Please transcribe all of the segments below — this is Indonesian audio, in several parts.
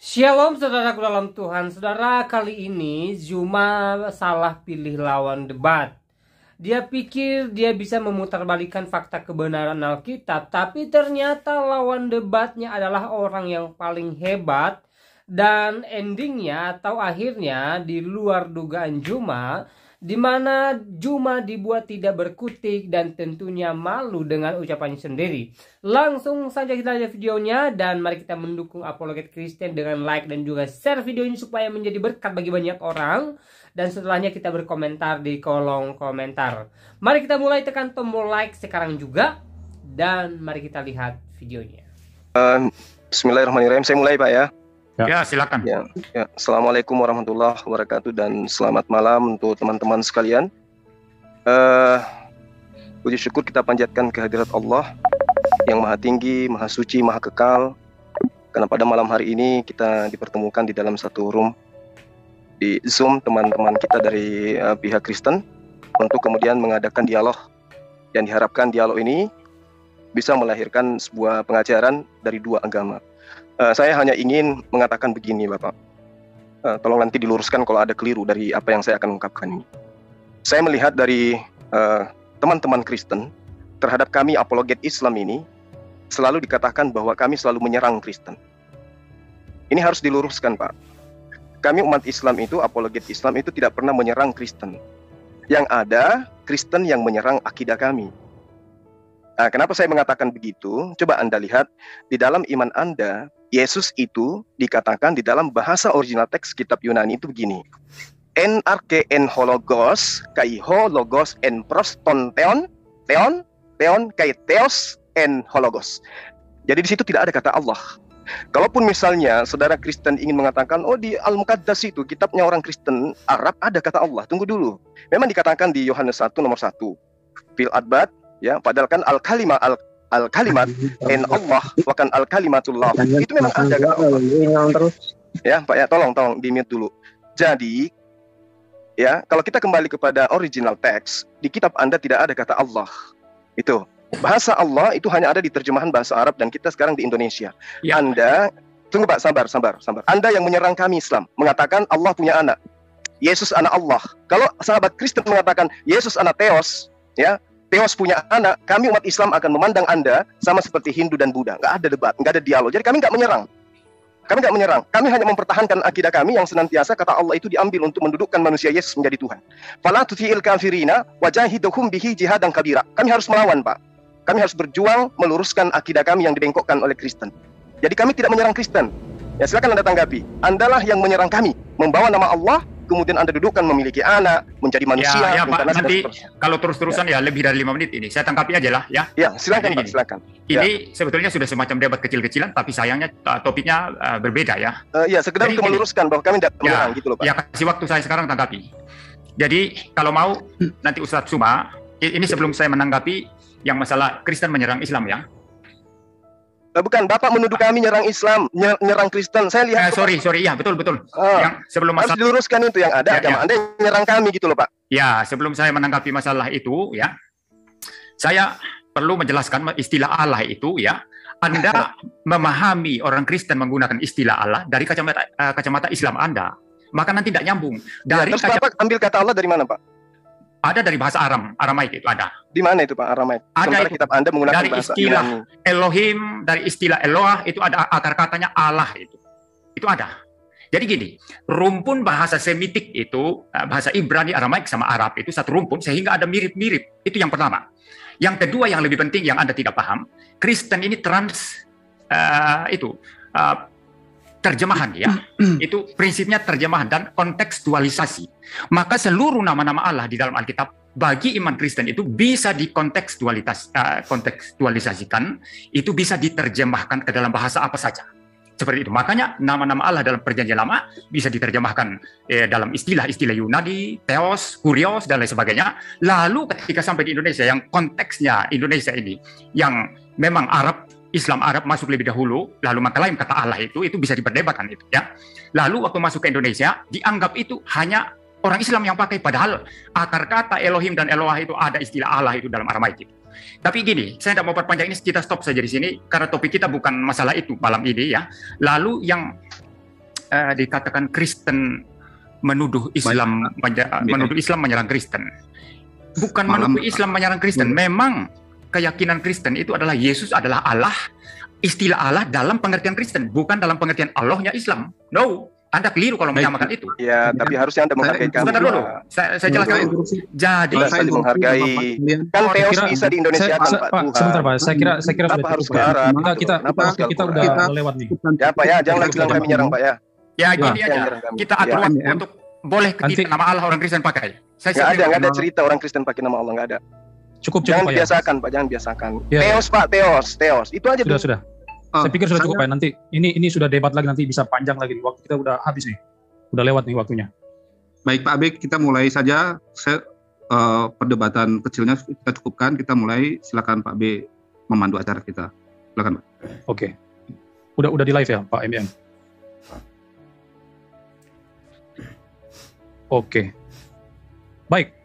Shalom saudaraku dalam Tuhan. Saudara, kali ini Zuma salah pilih lawan debat. Dia pikir dia bisa memutarbalikkan fakta kebenaran Alkitab, tapi ternyata lawan debatnya adalah orang yang paling hebat. Dan endingnya atau akhirnya di luar dugaan Zuma, di mana Zuma dibuat tidak berkutik dan tentunya malu dengan ucapannya sendiri. Langsung saja kita lihat videonya dan mari kita mendukung Apologet Kristen dengan like dan juga share video ini supaya menjadi berkat bagi banyak orang. Dan setelahnya kita berkomentar di kolom komentar. Mari kita mulai, tekan tombol like sekarang juga dan mari kita lihat videonya. Bismillahirrahmanirrahim. Saya mulai, Pak, ya. Ya, silakan. Ya. Assalamualaikum warahmatullahi wabarakatuh dan selamat malam untuk teman-teman sekalian. Puji syukur kita panjatkan kehadirat Allah yang Maha Tinggi, Maha Suci, Maha Kekal. Karena pada malam hari ini kita dipertemukan di dalam satu room di Zoom teman-teman kita dari pihak Kristen untuk kemudian mengadakan dialog, yang diharapkan dialog ini bisa melahirkan sebuah pengajaran dari dua agama. Saya hanya ingin mengatakan begini, Bapak. Tolong nanti diluruskan kalau ada keliru dari apa yang saya akan ungkapkan ini. Saya melihat dari teman-teman Kristen terhadap kami apologet Islam ini selalu dikatakan bahwa kami selalu menyerang Kristen. Ini harus diluruskan, Pak. Kami umat Islam itu, apologet Islam itu tidak pernah menyerang Kristen. Yang ada Kristen yang menyerang akidah kami. Kenapa saya mengatakan begitu? Coba Anda lihat di dalam iman Anda, Yesus itu dikatakan di dalam bahasa original teks kitab Yunani itu begini. En arche en hologos kai hologos en proston theon kai theos en hologos. Jadi di situ tidak ada kata Allah. Kalaupun misalnya saudara Kristen ingin mengatakan, oh di Al-Muqaddas itu kitabnya orang Kristen Arab ada kata Allah. Tunggu dulu. Memang dikatakan di Yohanes 1 nomor 1. Fil adbat, ya, padahal kan al-kalimat en Allah wakan al-kalimatullah. Itu memang ada kata Allah. Ya, Pak, ya, tolong di-mute dulu. Jadi, ya, kalau kita kembali kepada original teks, di kitab Anda tidak ada kata Allah. Itu. Bahasa Allah itu hanya ada di terjemahan bahasa Arab dan kita sekarang di Indonesia. Ya. Anda, tunggu Pak, sabar. Anda yang menyerang kami Islam, mengatakan Allah punya anak. Yesus anak Allah. Kalau sahabat Kristen mengatakan Yesus anak Theos, ya, Theos punya anak, kami umat Islam akan memandang Anda sama seperti Hindu dan Buddha. Nggak ada debat, nggak ada dialog. Jadi kami nggak menyerang. Kami hanya mempertahankan akidah kami yang senantiasa kata Allah itu diambil untuk mendudukkan manusia Yesus menjadi Tuhan. Fala tuti'il kafirina wajahiduhum bihi jihadan kabira. Kami harus melawan, Pak. Kami harus berjuang meluruskan akidah kami yang dibengkokkan oleh Kristen. Jadi kami tidak menyerang Kristen. Ya, silakan Anda tanggapi. Andalah yang menyerang kami, membawa nama Allah, kemudian Anda dudukkan memiliki anak, menjadi manusia. Ya, Pak, nanti kalau terus-terusan ya lebih dari 5 menit ini. Saya tangkapi aja lah, ya. Ya, silakan, Pak, silakan. Ini sebetulnya sudah semacam debat kecil-kecilan, tapi sayangnya topiknya berbeda, ya. Ya, sekedar untuk meluruskan bahwa kami tidak menyerang, gitu loh, Pak. Ya, kasih waktu saya sekarang tangkapi. Jadi, kalau mau, nanti Ustadz Zuma, ini sebelum saya menanggapi yang masalah Kristen menyerang Islam, ya. Bukan, Bapak menuduh kami nyerang Islam, nyerang Kristen. Saya lihat. Sorry, ya, betul. Yang sebelum masalah harus diluruskan itu yang ada agama Anda nyerang kami gitu loh, Pak. Ya, sebelum saya menanggapi masalah itu, ya, saya perlu menjelaskan istilah Allah itu, ya. Anda memahami orang Kristen menggunakan istilah Allah dari kacamata Islam Anda, maka nanti tidak nyambung. Dari terus Bapak ambil kata Allah dari mana, Pak? Ada dari bahasa Aramaik itu ada. Di mana itu, Pak, Aramaik? Ada itu, kitab Anda menggunakan dari bahasa istilah Yunani. Elohim, dari istilah Eloah itu ada akar katanya Allah itu. Itu ada. Jadi gini, rumpun bahasa Semitik itu, bahasa Ibrani, Aramaik sama Arab itu satu rumpun sehingga ada mirip-mirip. Itu yang pertama. Yang kedua yang lebih penting yang Anda tidak paham, Kristen ini terjemahan, ya. Itu prinsipnya terjemahan dan kontekstualisasi. Maka seluruh nama-nama Allah di dalam Alkitab bagi iman Kristen itu bisa kontekstualisasikan, itu bisa diterjemahkan ke dalam bahasa apa saja. Seperti itu. Makanya nama-nama Allah dalam Perjanjian Lama bisa diterjemahkan dalam istilah-istilah Yunani, Theos, Kurios, dan lain sebagainya. Lalu ketika sampai di Indonesia, yang konteksnya Indonesia ini, yang memang Islam Arab masuk lebih dahulu, lalu maka lain kata Allah itu bisa diperdebatkan itu, ya. Lalu waktu masuk ke Indonesia, dianggap itu hanya orang Islam yang pakai, padahal akar kata Elohim dan Eloah itu ada istilah Allah itu dalam Aramaik itu. Tapi gini, saya tidak mau perpanjang ini, kita stop saja di sini karena topik kita bukan masalah itu malam ini, ya. Lalu yang dikatakan Kristen menuduh Islam menyerang Kristen. Bukan menuduh Islam menyerang Kristen. Memang keyakinan Kristen itu adalah Yesus adalah Allah. Istilah Allah dalam pengertian Kristen, bukan dalam pengertian Allahnya Islam. No, Anda keliru kalau menyamakan itu. Ya, tapi harusnya Anda menghargai kami. Sebentar dulu, saya jelaskan dulu. Jadi saya menghargai. Kan teos bisa di Indonesia Pak, sebentar Pak, saya kira sudah cukup. Kita udah lewat nih. Ya Pak ya, jangan lagi bilang kami menyerang Pak ya. Ya gini aja, kita atur waktu untuk boleh ketika nama Allah orang Kristen pakai. Nggak ada cerita orang Kristen pakai nama Allah, nggak ada. Cukup jangan Pak, biasakan Pak, jangan biasakan. Teos Pak, teos. Itu aja. Sudah. Saya pikir sudah cukup ya. Nanti ini sudah debat lagi, nanti bisa panjang lagi. Waktu kita udah habis nih. Udah lewat nih waktunya. Baik Pak Abik, kita mulai saja. Perdebatan kecilnya kita cukupkan. Kita mulai. Silakan Pak B memandu acara kita. Silakan Pak. Oke. Udah di live ya Pak MM. Oke. Baik.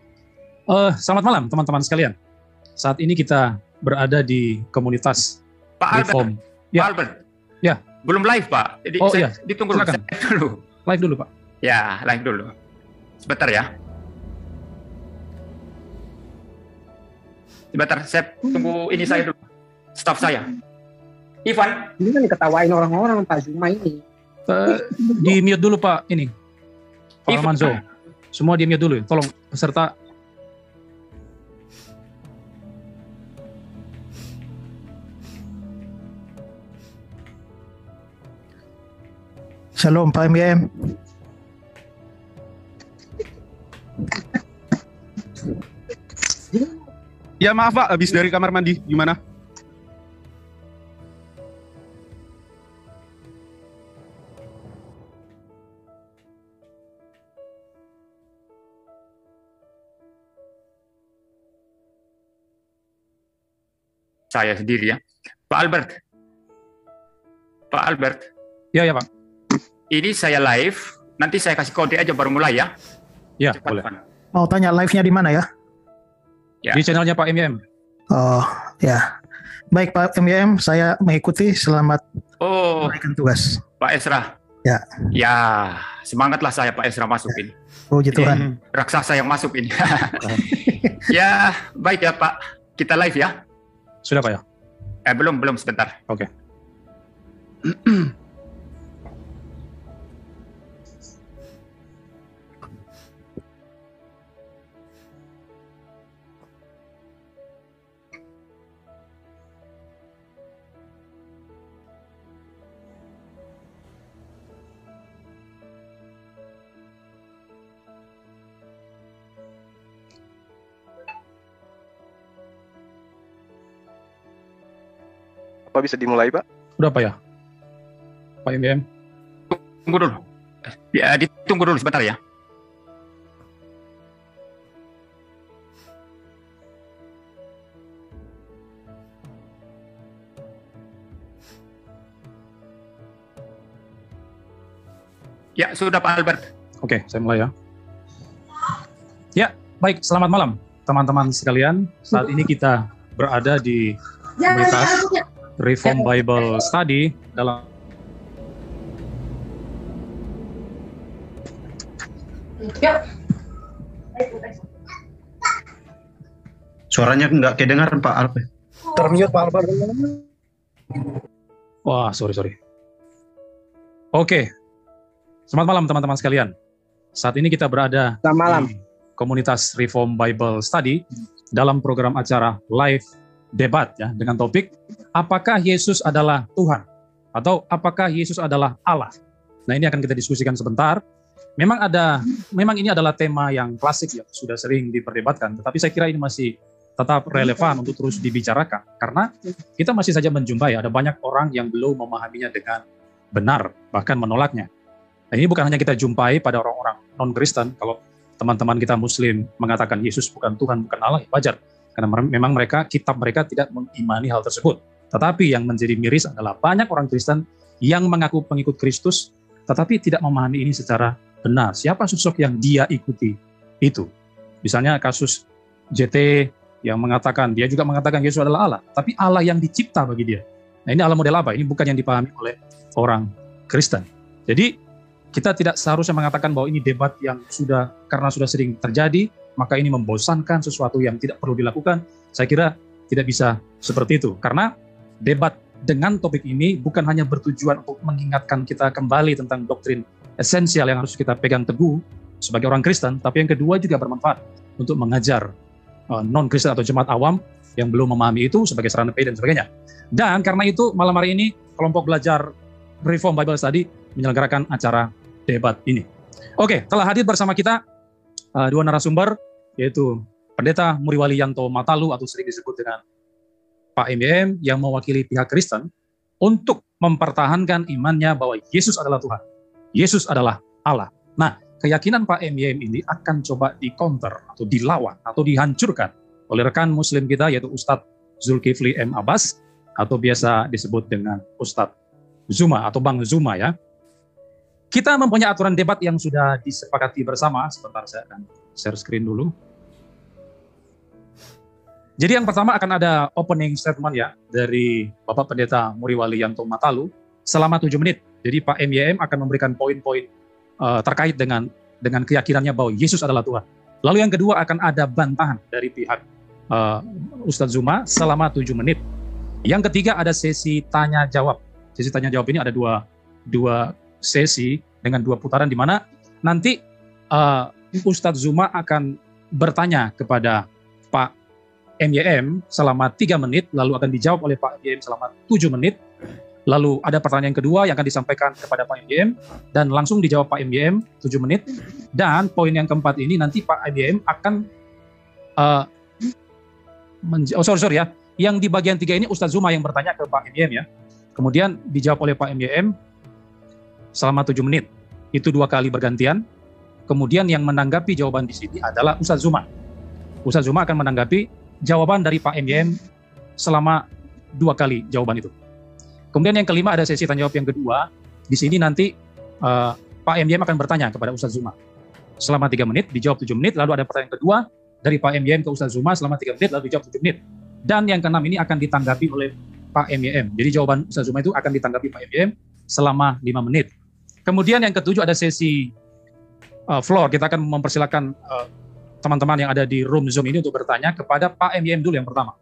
Selamat malam teman-teman sekalian. Saat ini kita berada di komunitas Pak Reform. Pak Albert. Ya. Belum live Pak. Jadi ditunggu dulu. Live dulu Pak. Ya, live dulu. Sebentar ya. Sebentar, saya tunggu ini saya dulu. Staff saya. Ivan. Ini kan diketawain orang-orang Pak Zuma ini. Di mute dulu Pak ini. Pak Almanzo. Semua di mute dulu. Tolong peserta. Shalom Pak MGM. Ya maaf Pak, habis dari kamar mandi. Gimana? Saya sendiri ya. Pak Albert. Ya Pak. Ini saya live, nanti saya kasih kode aja baru mulai ya. Ya, cepat, boleh. Pan. Mau tanya live-nya di mana ya? Ya. Di channelnya Pak MYM. Oh, ya. Baik Pak MYM, saya mengikuti. Selamat menunaikan tugas. Pak Esra. Ya. Ya, semangatlah saya Pak Esra masuk ini. Puji Tuhan. Raksasa yang masuk ini. Ya, baik ya Pak. Kita live ya. Sudah Pak ya? Belum sebentar. Oke. Apa bisa dimulai Pak? Udah Pak ya? Pak MBM. Tunggu dulu. Ya, ditunggu dulu sebentar ya. Ya, sudah Pak Albert. Oke, saya mulai ya. Ya, baik. Selamat malam teman-teman sekalian. Saat ini kita berada di komunitas Reform Bible Study dalam Suaranya nggak kedengaran Pak Albert. Termute Pak Albert. Wah, sorry. Oke. Selamat malam teman-teman sekalian. Saat ini kita berada di komunitas Reform Bible Study dalam program acara live debat ya dengan topik apakah Yesus adalah Tuhan atau apakah Yesus adalah Allah. Nah, ini akan kita diskusikan sebentar. Memang ini adalah tema yang klasik ya, sudah sering diperdebatkan, tetapi saya kira ini masih tetap relevan untuk terus dibicarakan karena kita masih saja menjumpai ada banyak orang yang belum memahaminya dengan benar, bahkan menolaknya. Nah, ini bukan hanya kita jumpai pada orang-orang non-Kristen. Kalau teman-teman kita Muslim mengatakan Yesus bukan Tuhan, bukan Allah, ya wajar. Karena memang kitab mereka tidak mengimani hal tersebut. Tetapi yang menjadi miris adalah banyak orang Kristen yang mengaku pengikut Kristus, tetapi tidak memahami ini secara benar. Siapa sosok yang dia ikuti itu? Misalnya kasus JT yang dia juga mengatakan Yesus adalah Allah, tapi Allah yang dicipta bagi dia. Nah, ini Allah model apa? Ini bukan yang dipahami oleh orang Kristen. Jadi kita tidak seharusnya mengatakan bahwa ini debat yang karena sudah sering terjadi, maka ini membosankan, sesuatu yang tidak perlu dilakukan. Saya kira tidak bisa seperti itu. Karena debat dengan topik ini bukan hanya bertujuan untuk mengingatkan kita kembali tentang doktrin esensial yang harus kita pegang teguh sebagai orang Kristen, tapi yang kedua juga bermanfaat untuk mengajar non-Kristen atau jemaat awam yang belum memahami itu sebagai sarana PI dan sebagainya. Dan karena itu malam hari ini kelompok belajar Reform Bible Study menyelenggarakan acara debat ini. Oke, telah hadir bersama kita dua narasumber, yaitu Pendeta Muriwali Yanto Matalu atau sering disebut dengan Pak MYM yang mewakili pihak Kristen untuk mempertahankan imannya bahwa Yesus adalah Tuhan. Yesus adalah Allah. Nah, keyakinan Pak MYM ini akan coba di-counter atau dilawan atau dihancurkan oleh rekan muslim kita yaitu Ustadz Zulkifli M. Abbas atau biasa disebut dengan Ustadz Zuma atau Bang Zuma ya. Kita mempunyai aturan debat yang sudah disepakati bersama. Sebentar saya akan share screen dulu. Jadi yang pertama akan ada opening statement ya dari Bapak Pendeta Muriwali Yanto Matalu selama 7 menit. Jadi Pak MYM akan memberikan poin-poin terkait dengan keyakinannya bahwa Yesus adalah Tuhan. Lalu yang kedua akan ada bantahan dari pihak Ustadz Zuma selama 7 menit. Yang ketiga ada sesi tanya jawab. Sesi tanya jawab ini ada dua sesi dengan 2 putaran di mana nanti Ustadz Zuma akan bertanya kepada Pak MYM selama 3 menit, lalu akan dijawab oleh Pak MYM selama 7 menit. Lalu ada pertanyaan kedua yang akan disampaikan kepada Pak MYM dan langsung dijawab Pak MYM 7 menit. Dan poin yang keempat ini nanti Pak MYM akan yang di bagian 3 ini Ustadz Zuma yang bertanya ke Pak MYM ya. Kemudian dijawab oleh Pak MYM selama 7 menit. Itu 2 kali bergantian. Kemudian yang menanggapi jawaban di sini adalah Ustadz Zuma. Ustadz Zuma akan menanggapi jawaban dari Pak MYM selama 2 kali jawaban itu. Kemudian yang kelima ada sesi tanya jawab yang kedua. Di sini nanti Pak MYM akan bertanya kepada Ustadz Zuma selama 3 menit, dijawab 7 menit, lalu ada pertanyaan kedua dari Pak MYM ke Ustadz Zuma selama 3 menit, lalu dijawab 7 menit. Dan yang keenam ini akan ditanggapi oleh Pak MYM. Jadi jawaban Ustadz Zuma itu akan ditanggapi Pak MYM selama 5 menit. Kemudian yang ketujuh ada sesi floor. Kita akan mempersilakan teman-teman yang ada di room Zoom ini untuk bertanya kepada Pak MYM dulu yang pertama.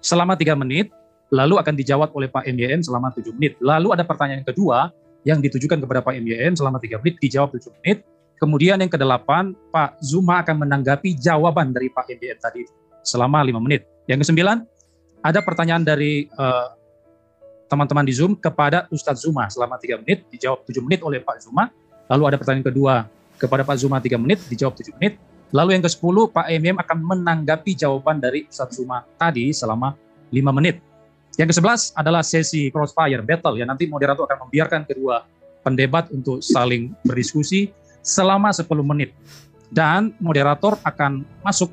Selama 3 menit, lalu akan dijawab oleh Pak MYM selama 7 menit. Lalu ada pertanyaan kedua yang ditujukan kepada Pak MYM selama 3 menit, dijawab 7 menit. Kemudian yang ke-8, Pak Zuma akan menanggapi jawaban dari Pak MYM tadi selama 5 menit. Yang ke-9, ada pertanyaan dari teman-teman di Zoom kepada Ustadz Zuma selama 3 menit, dijawab 7 menit oleh Pak Zuma. Lalu ada pertanyaan kedua kepada Pak Zuma 3 menit, dijawab 7 menit. Lalu yang ke-10, Pak MYM akan menanggapi jawaban dari Ustadz Zuma tadi selama 5 menit. Yang ke-11 adalah sesi crossfire battle, ya nanti moderator akan membiarkan kedua pendebat untuk saling berdiskusi selama 10 menit. Dan moderator akan masuk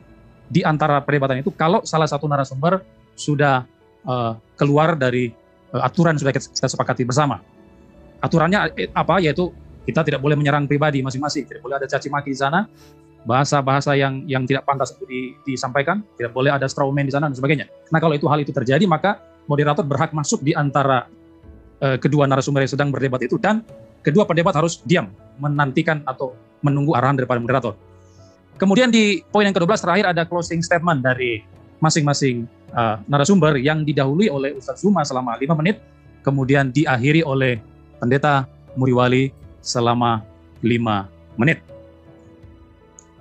di antara perdebatan itu kalau salah satu narasumber sudah keluar dari aturan sudah kita sepakati bersama. Aturannya apa? Yaitu kita tidak boleh menyerang pribadi masing-masing, tidak boleh ada caci maki di sana, bahasa-bahasa yang tidak pantas untuk disampaikan, tidak boleh ada straw man di sana dan sebagainya. Nah kalau hal itu terjadi, maka moderator berhak masuk di antara kedua narasumber yang sedang berdebat itu, dan kedua pendebat harus diam, menantikan atau menunggu arahan daripada moderator. Kemudian di poin yang ke-12 terakhir ada closing statement dari masing-masing narasumber yang didahului oleh Ustadz Zuma selama 5 menit, kemudian diakhiri oleh Pendeta Muriwali selama 5 menit.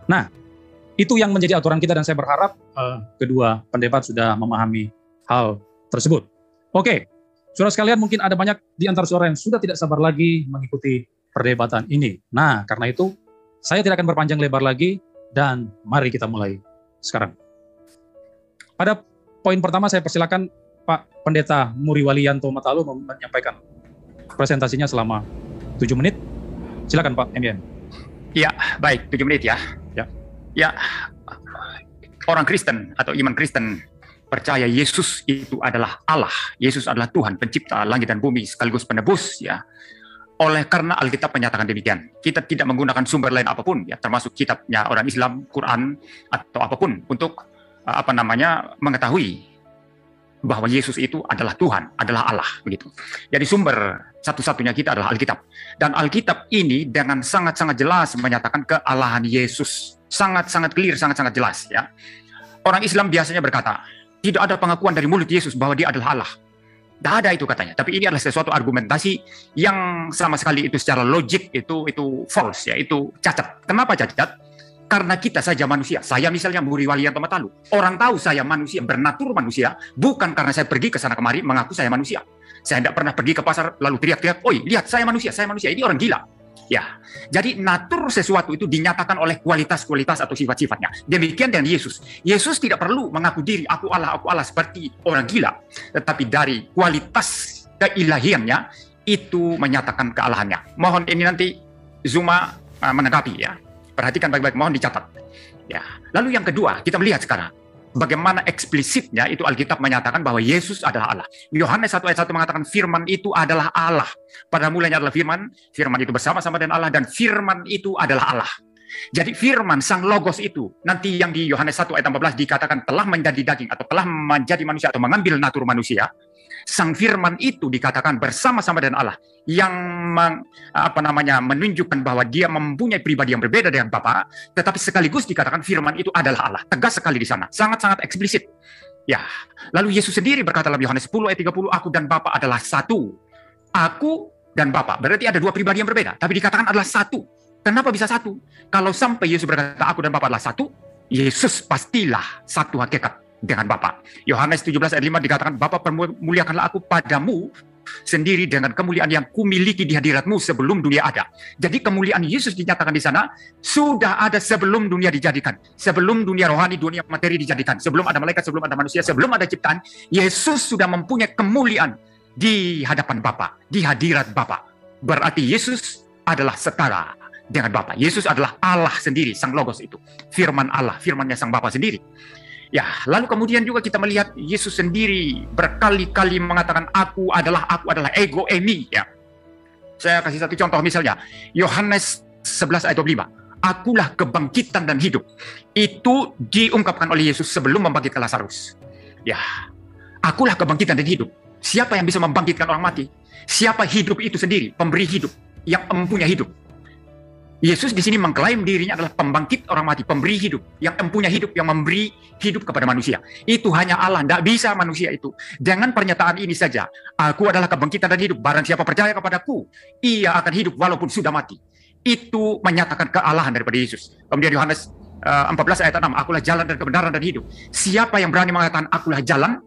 Nah, itu yang menjadi aturan kita dan saya berharap kedua pendebat sudah memahami hal tersebut. Oke, saudara sekalian, mungkin ada banyak di antara saudara yang sudah tidak sabar lagi mengikuti perdebatan ini. Nah, karena itu saya tidak akan berpanjang lebar lagi dan mari kita mulai sekarang. Pada poin pertama saya persilakan Pak Pendeta Muriwali Yanto Matalu menyampaikan presentasinya selama 7 menit. Silakan Pak MYM. Ya, baik, 7 menit ya. Ya, orang Kristen atau iman Kristen percaya Yesus itu adalah Allah. Yesus adalah Tuhan, pencipta langit dan bumi sekaligus penebus ya. Oleh karena Alkitab menyatakan demikian, kita tidak menggunakan sumber lain apapun ya, termasuk kitabnya orang Islam, Quran atau apapun untuk mengetahui bahwa Yesus itu adalah Tuhan, adalah Allah, begitu. Jadi sumber satu-satunya kita adalah Alkitab. Dan Alkitab ini dengan sangat-sangat jelas menyatakan kealahan Yesus. Sangat-sangat clear, sangat-sangat jelas, ya. Orang Islam biasanya berkata, tidak ada pengakuan dari mulut Yesus bahwa dia adalah Allah. Tidak ada itu katanya. Tapi ini adalah sesuatu argumentasi yang sama sekali itu secara logik itu false, ya, itu cacat. Kenapa cacat? Karena kita saja manusia. Saya misalnya Muri Walianto Matalu. Orang tahu saya manusia, bernatur manusia, bukan karena saya pergi ke sana kemari mengaku saya manusia. Saya tidak pernah pergi ke pasar lalu teriak-teriak, "Oi, lihat saya manusia, saya manusia." Ini orang gila. Ya. Jadi natur sesuatu itu dinyatakan oleh kualitas-kualitas atau sifat-sifatnya. Demikian dengan Yesus. Yesus tidak perlu mengaku diri, aku Allah seperti orang gila. Tetapi dari kualitas keilahiannya itu menyatakan kealahannya. Mohon ini nanti Zuma menanggapi, ya. Perhatikan baik-baik, mohon dicatat. Ya. Lalu yang kedua, kita melihat sekarang bagaimana eksplisitnya itu Alkitab menyatakan bahwa Yesus adalah Allah. Yohanes 1 ayat 1 mengatakan firman itu adalah Allah. Pada mulanya adalah firman, firman itu bersama-sama dengan Allah, dan firman itu adalah Allah. Jadi firman, sang logos itu, nanti yang di Yohanes 1 ayat 14 dikatakan telah menjadi daging atau telah menjadi manusia atau mengambil natur manusia. Sang firman itu dikatakan bersama-sama dengan Allah yang menunjukkan bahwa dia mempunyai pribadi yang berbeda dengan Bapa, tetapi sekaligus dikatakan firman itu adalah Allah. Tegas sekali di sana, sangat-sangat eksplisit. Ya, lalu Yesus sendiri berkata dalam Yohanes 10 ayat 30, aku dan Bapa adalah satu. Aku dan Bapa, berarti ada dua pribadi yang berbeda, tapi dikatakan adalah satu. Kenapa bisa satu? Kalau sampai Yesus berkata aku dan Bapa adalah satu, Yesus pastilah satu hakikat dengan Bapa. Yohanes 17 ayat 5 dikatakan, Bapa permuliakanlah aku padamu sendiri dengan kemuliaan yang kumiliki di hadiratmu sebelum dunia ada. Jadi kemuliaan Yesus dinyatakan di sana sudah ada sebelum dunia dijadikan. Sebelum dunia rohani, dunia materi dijadikan. Sebelum ada malaikat, sebelum ada manusia, sebelum ada ciptaan, Yesus sudah mempunyai kemuliaan di hadapan Bapa, di hadirat Bapa. Berarti Yesus adalah setara dengan Bapa. Yesus adalah Allah sendiri, sang logos itu. Firman Allah, firmannya sang Bapa sendiri. Ya, lalu kemudian juga kita melihat Yesus sendiri berkali-kali mengatakan aku adalah ego emi, ya. Saya kasih satu contoh misalnya, Yohanes 11 ayat 25. Akulah kebangkitan dan hidup. Itu diungkapkan oleh Yesus sebelum membangkitkan Lazarus. Ya, akulah kebangkitan dan hidup. Siapa yang bisa membangkitkan orang mati? Siapa hidup itu sendiri? Pemberi hidup, yang mempunyai hidup. Yesus di sini mengklaim dirinya adalah pembangkit orang mati, pemberi hidup, yang mempunyai hidup, yang memberi hidup kepada manusia. Itu hanya Allah, tidak bisa manusia itu. Dengan pernyataan ini saja, aku adalah kebangkitan dan hidup, barang siapa percaya kepadaku, ia akan hidup walaupun sudah mati. Itu menyatakan kealahan daripada Yesus. Kemudian Yohanes 14 ayat 6, akulah jalan dan kebenaran dan hidup. Siapa yang berani mengatakan akulah jalan,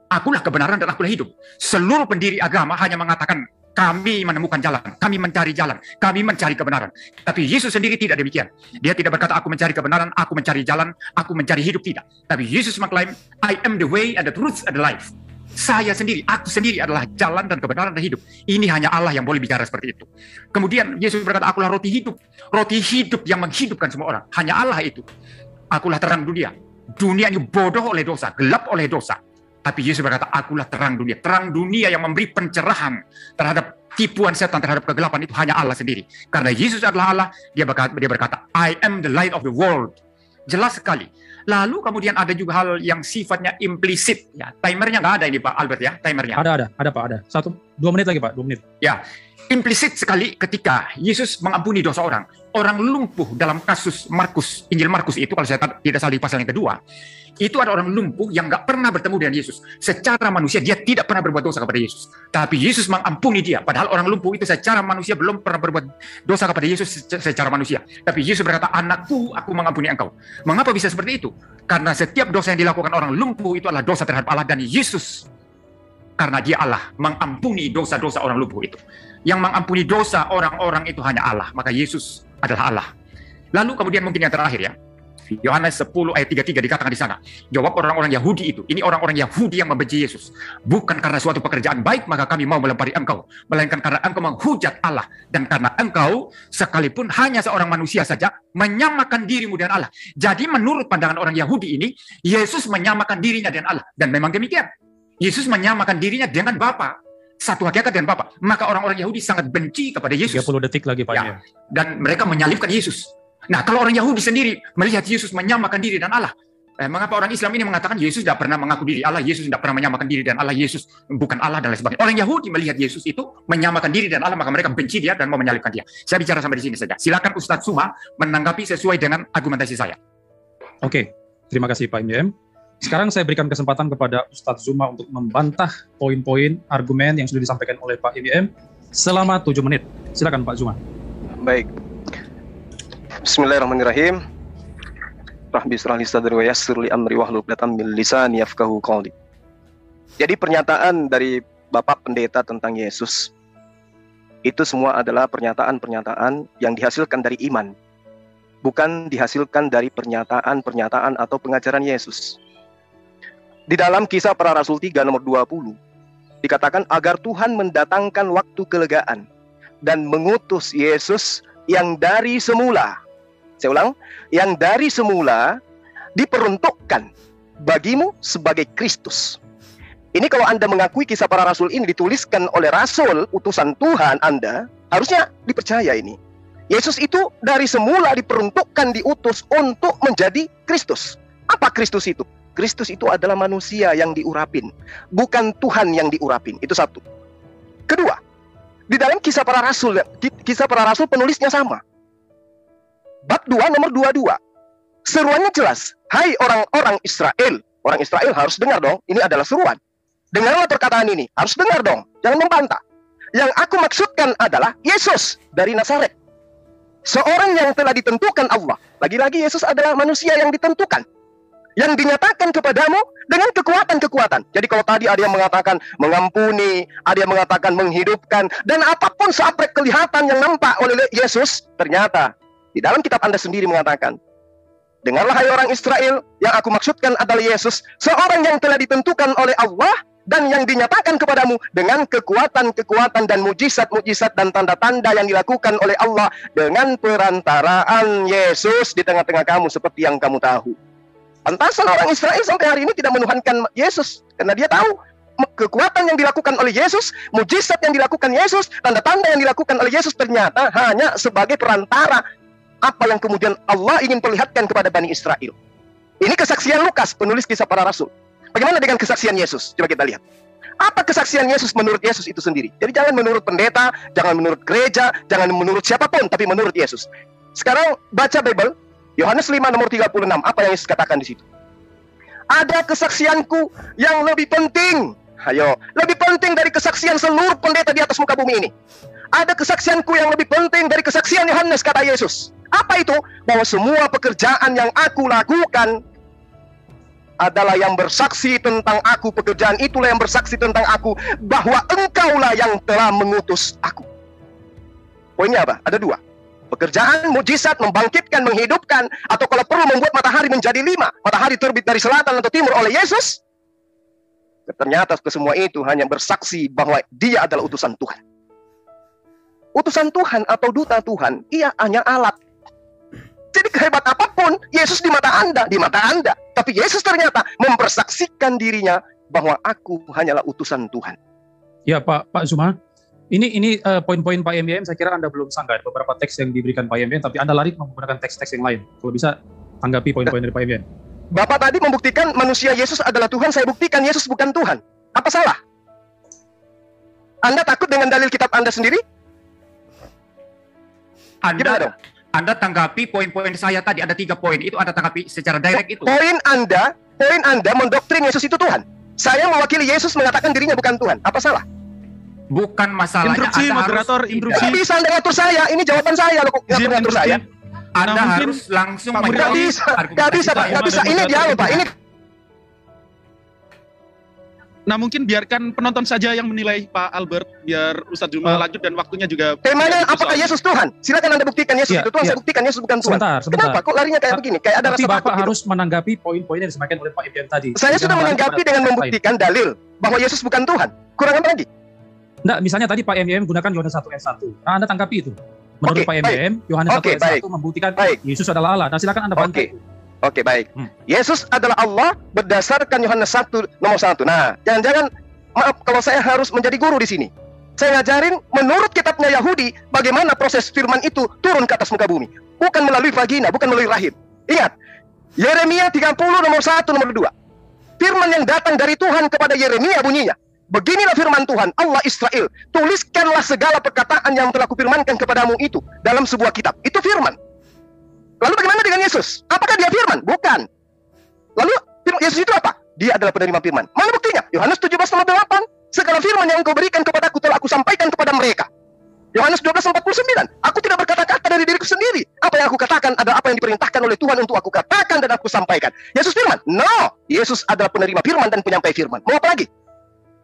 akulah kebenaran dan akulah hidup. Seluruh pendiri agama hanya mengatakan kami menemukan jalan, kami mencari jalan, kami mencari kebenaran. Tapi Yesus sendiri tidak demikian. Dia tidak berkata aku mencari kebenaran, aku mencari jalan, aku mencari hidup, tidak. Tapi Yesus mengklaim, I am the way and the truth and the life. Saya sendiri, aku sendiri adalah jalan dan kebenaran dan hidup. Ini hanya Allah yang boleh bicara seperti itu. Kemudian Yesus berkata, akulah roti hidup yang menghidupkan semua orang. Hanya Allah itu. Akulah terang dunia. Dunia ini bodoh oleh dosa, gelap oleh dosa. Tapi Yesus berkata, akulah terang dunia yang memberi pencerahan terhadap tipuan setan, terhadap kegelapan, itu hanya Allah sendiri. Karena Yesus adalah Allah, dia berkata, I am the light of the world. Jelas sekali. Lalu kemudian ada juga hal yang sifatnya implisit. Ya, timernya nggak ada ini Pak Albert ya, timernya. Ada Pak, ada. 2 menit lagi Pak, 2 menit. Ya, implisit sekali ketika Yesus mengampuni dosa orang. Orang lumpuh dalam kasus Markus, Injil Markus itu kalau saya tidak salah di pasal yang kedua, itu ada orang lumpuh yang nggak pernah bertemu dengan Yesus. Secara manusia dia tidak pernah berbuat dosa kepada Yesus. Tapi Yesus mengampuni dia. Padahal orang lumpuh itu secara manusia belum pernah berbuat dosa kepada Yesus secara manusia. Tapi Yesus berkata, anakku, aku mengampuni engkau. Mengapa bisa seperti itu? Karena setiap dosa yang dilakukan orang lumpuh itu adalah dosa terhadap Allah, dan Yesus, karena dia Allah, mengampuni dosa-dosa orang lumpuh itu. Yang mengampuni dosa orang-orang itu hanya Allah. Maka Yesus adalah Allah. Lalu kemudian mungkin yang terakhir ya, Yohanes 10 ayat 33 dikatakan di sana. Jawab orang-orang Yahudi itu. Ini orang-orang Yahudi yang membenci Yesus. Bukan karena suatu pekerjaan baik maka kami mau melempari engkau, melainkan karena engkau menghujat Allah, dan karena engkau sekalipun hanya seorang manusia saja menyamakan dirimu dengan Allah. Jadi menurut pandangan orang Yahudi ini, Yesus menyamakan dirinya dengan Allah, dan memang demikian. Yesus menyamakan dirinya dengan Bapa, satu hakikat dengan Bapa. Maka orang-orang Yahudi sangat benci kepada Yesus. 30 detik lagi Pak. Ya. Dan mereka menyalibkan Yesus. Nah, kalau orang Yahudi sendiri melihat Yesus menyamakan diri dengan Allah, Mengapa orang Islam ini mengatakan Yesus tidak pernah mengaku diri Allah, Yesus tidak pernah menyamakan diri dan Allah, Yesus bukan Allah dan lain sebagainya. Orang Yahudi melihat Yesus itu menyamakan diri dan Allah, maka mereka benci dia dan mau menyalibkan dia. Saya bicara sampai di sini saja. Silakan Ustadz Suma menanggapi sesuai dengan argumentasi saya. Oke, terima kasih Pak MYM. Sekarang saya berikan kesempatan kepada Ustadz Zuma untuk membantah poin-poin argumen yang sudah disampaikan oleh Pak MYM selama 7 menit. Silakan Pak Zuma. Baik. Bismillahirrahmanirrahim. Rabbi shrah li sadri wa yassir li amri wahlul 'uqdatam min lisani yafqahu qawli. Jadi pernyataan dari Bapak Pendeta tentang Yesus itu semua adalah pernyataan-pernyataan yang dihasilkan dari iman, bukan dihasilkan dari pernyataan-pernyataan atau pengajaran Yesus. Di dalam Kisah Para Rasul 3 nomor 20 dikatakan agar Tuhan mendatangkan waktu kelegaan dan mengutus Yesus yang dari semula, saya ulang, yang dari semula diperuntukkan bagimu sebagai Kristus. Ini kalau Anda mengakui Kisah Para Rasul ini dituliskan oleh Rasul, utusan Tuhan Anda, harusnya dipercaya ini. Yesus itu dari semula diperuntukkan, diutus untuk menjadi Kristus. Apa Kristus itu? Kristus itu adalah manusia yang diurapin, bukan Tuhan yang diurapin. Itu satu. Kedua, di dalam Kisah Para Rasul penulisnya sama. Bab 2 nomor 22. Seruannya jelas. Hai orang-orang Israel. Orang Israel harus dengar dong. Ini adalah seruan. Dengarlah perkataan ini. Harus dengar dong. Jangan membantah. Yang aku maksudkan adalah Yesus dari Nazaret. Seorang yang telah ditentukan Allah. Lagi-lagi Yesus adalah manusia yang ditentukan, yang dinyatakan kepadamu dengan kekuatan-kekuatan. Jadi kalau tadi ada yang mengatakan mengampuni, ada yang mengatakan menghidupkan, dan apapun seaprek kelihatan yang nampak oleh Yesus, ternyata di dalam kitab Anda sendiri mengatakan, dengarlah hai orang Israel, yang aku maksudkan adalah Yesus, seorang yang telah ditentukan oleh Allah dan yang dinyatakan kepadamu dengan kekuatan-kekuatan dan mujizat-mujizat dan tanda-tanda yang dilakukan oleh Allah dengan perantaraan Yesus di tengah-tengah kamu seperti yang kamu tahu. Pantasan orang Israel sampai hari ini tidak menuhankan Yesus, karena dia tahu kekuatan yang dilakukan oleh Yesus, mujizat yang dilakukan Yesus, tanda-tanda yang dilakukan oleh Yesus ternyata hanya sebagai perantara apa yang kemudian Allah ingin perlihatkan kepada Bani Israel. Ini kesaksian Lukas, penulis Kisah Para Rasul. Bagaimana dengan kesaksian Yesus? Coba kita lihat. Apa kesaksian Yesus menurut Yesus itu sendiri? Jadi jangan menurut pendeta, jangan menurut gereja, jangan menurut siapapun, tapi menurut Yesus. Sekarang baca Bible, Yohanes 5 nomor 36. Apa yang Yesus katakan di situ? Ada kesaksianku yang lebih penting. Ayo, lebih penting dari kesaksian seluruh pendeta di atas muka bumi ini. Ada kesaksianku yang lebih penting dari kesaksian Yohanes, kata Yesus. Apa itu? Bahwa semua pekerjaan yang aku lakukan adalah yang bersaksi tentang aku. Pekerjaan itulah yang bersaksi tentang aku, bahwa engkaulah yang telah mengutus aku. Poinnya apa? Ada dua. Pekerjaan, mujizat, membangkitkan, menghidupkan, atau kalau perlu membuat matahari menjadi 5, matahari terbit dari selatan atau timur oleh Yesus. Ternyata kesemua itu hanya bersaksi bahwa dia adalah utusan Tuhan. Utusan Tuhan atau duta Tuhan, ia hanya alat. Jadi kehebat apapun Yesus di mata Anda, tapi Yesus ternyata mempersaksikan dirinya bahwa aku hanyalah utusan Tuhan. Ya Pak Zuma, ini poin-poin Pak MYM saya kira Anda belum sanggah. Beberapa teks yang diberikan Pak MYM, tapi Anda lari menggunakan teks-teks yang lain. Kalau bisa tanggapi poin-poin dari Pak MYM. Bapak tadi membuktikan manusia Yesus adalah Tuhan, saya buktikan Yesus bukan Tuhan. Apa salah? Anda takut dengan dalil kitab Anda sendiri? Anda tanggapi poin-poin saya tadi, ada 3 poin. Itu Anda tanggapi secara direct itu. Poin Anda mendoktrin Yesus itu Tuhan. Saya mewakili Yesus mengatakan dirinya bukan Tuhan. Apa salah? Bukan masalahnya. Interupsi, moderator, interupsi. Gak bisa Anda ngatur saya. Ini jawaban saya loh. Ngatur saya. Anda harus langsung menjawab. Gak bisa, Pak. Gak bisa. Ini dialog, Pak. Ini. Nah, mungkin biarkan penonton saja yang menilai Pak Albert, biar Ustadz Zuma lanjut dan waktunya juga. Temanya apakah Yesus Tuhan? Silakan Anda buktikan Yesus itu Tuhan. Saya buktikan Yesus bukan Tuhan. Sebentar. Kenapa kok larinya kayak begini? Kayak ada tapi rasa Bapak takut harus menanggapi poin-poin yang disampaikan oleh Pak MYM tadi. Saya sudah menanggapi dengan membuktikan dalil bahwa Yesus bukan Tuhan. Kurang apa lagi? Enggak, misalnya tadi Pak MYM gunakan Yohanes 1 ayat 1. Nah, Anda tanggapi itu. Menurut Pak MYM, Yohanes 1 ayat 1 membuktikan Yesus adalah Allah. Nah, silakan Anda bantah itu. Oke, baik. Yesus adalah Allah berdasarkan Yohanes 1 nomor 1. Nah, jangan-jangan maaf kalau saya harus menjadi guru di sini. Saya ngajarin menurut kitabnya Yahudi bagaimana proses firman itu turun ke atas muka bumi. Bukan melalui vagina, bukan melalui rahim. Ingat, Yeremia 30 nomor 1 nomor 2. Firman yang datang dari Tuhan kepada Yeremia bunyinya, beginilah firman Tuhan, Allah Israel, tuliskanlah segala perkataan yang telah kupirmankan kepadamu itu dalam sebuah kitab. Itu firman. Lalu bagaimana dengan Yesus? Apakah dia firman? Bukan. Lalu Yesus itu apa? Dia adalah penerima firman. Mana buktinya? Yohanes 17:8. Segala firman yang engkau berikan kepadaku telah aku sampaikan kepada mereka. Yohanes 12:49. Aku tidak berkata-kata dari diriku sendiri. Apa yang aku katakan adalah apa yang diperintahkan oleh Tuhan untuk aku katakan dan aku sampaikan. Yesus firman? No. Yesus adalah penerima firman dan penyampai firman. Mau apa lagi?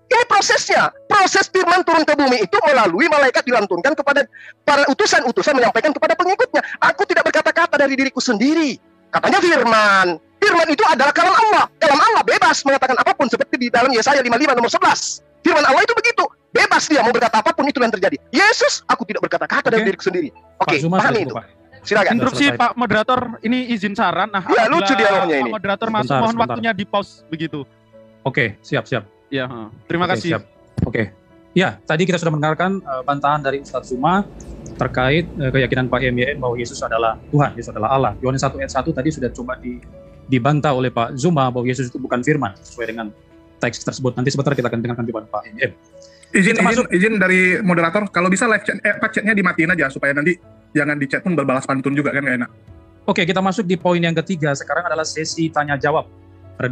Ini prosesnya. Proses firman turun ke bumi itu melalui malaikat dilantunkan kepada para utusan-utusan menyampaikan kepada pengikutnya. Aku tidak berkata-kata dari diriku sendiri. Katanya firman. Firman itu adalah kalam Allah. Kalam Allah bebas mengatakan apapun seperti di dalam Yesaya 55 nomor 11. Firman Allah itu begitu. Bebas dia mau berkata apapun, itu yang terjadi. Yesus, aku tidak berkata-kata dari diriku sendiri. Oke, pahami itu. Silakan. Interupsi Pak Moderator, ini izin saran. Nah, ya, lucu dialognya ini. Pak Moderator masuk, mohon waktunya di pause begitu. Oke, siap. Ya, terima kasih. Siap. Oke. Ya, tadi kita sudah mendengarkan bantahan dari Ustadz Zuma terkait keyakinan Pak MYM bahwa Yesus adalah Tuhan, Yesus adalah Allah. Yohanes 1 ayat 1 tadi sudah coba dibantah oleh Pak Zuma bahwa Yesus itu bukan firman sesuai dengan teks tersebut. Nanti sebentar kita akan dengarkan jawaban Pak MYM. Izin dari moderator, kalau bisa live chat-nya dimatiin aja supaya nanti jangan di chat pun berbalas pantun juga kan, gak enak. Oke, kita masuk di poin yang ketiga. Sekarang adalah sesi tanya jawab. Ada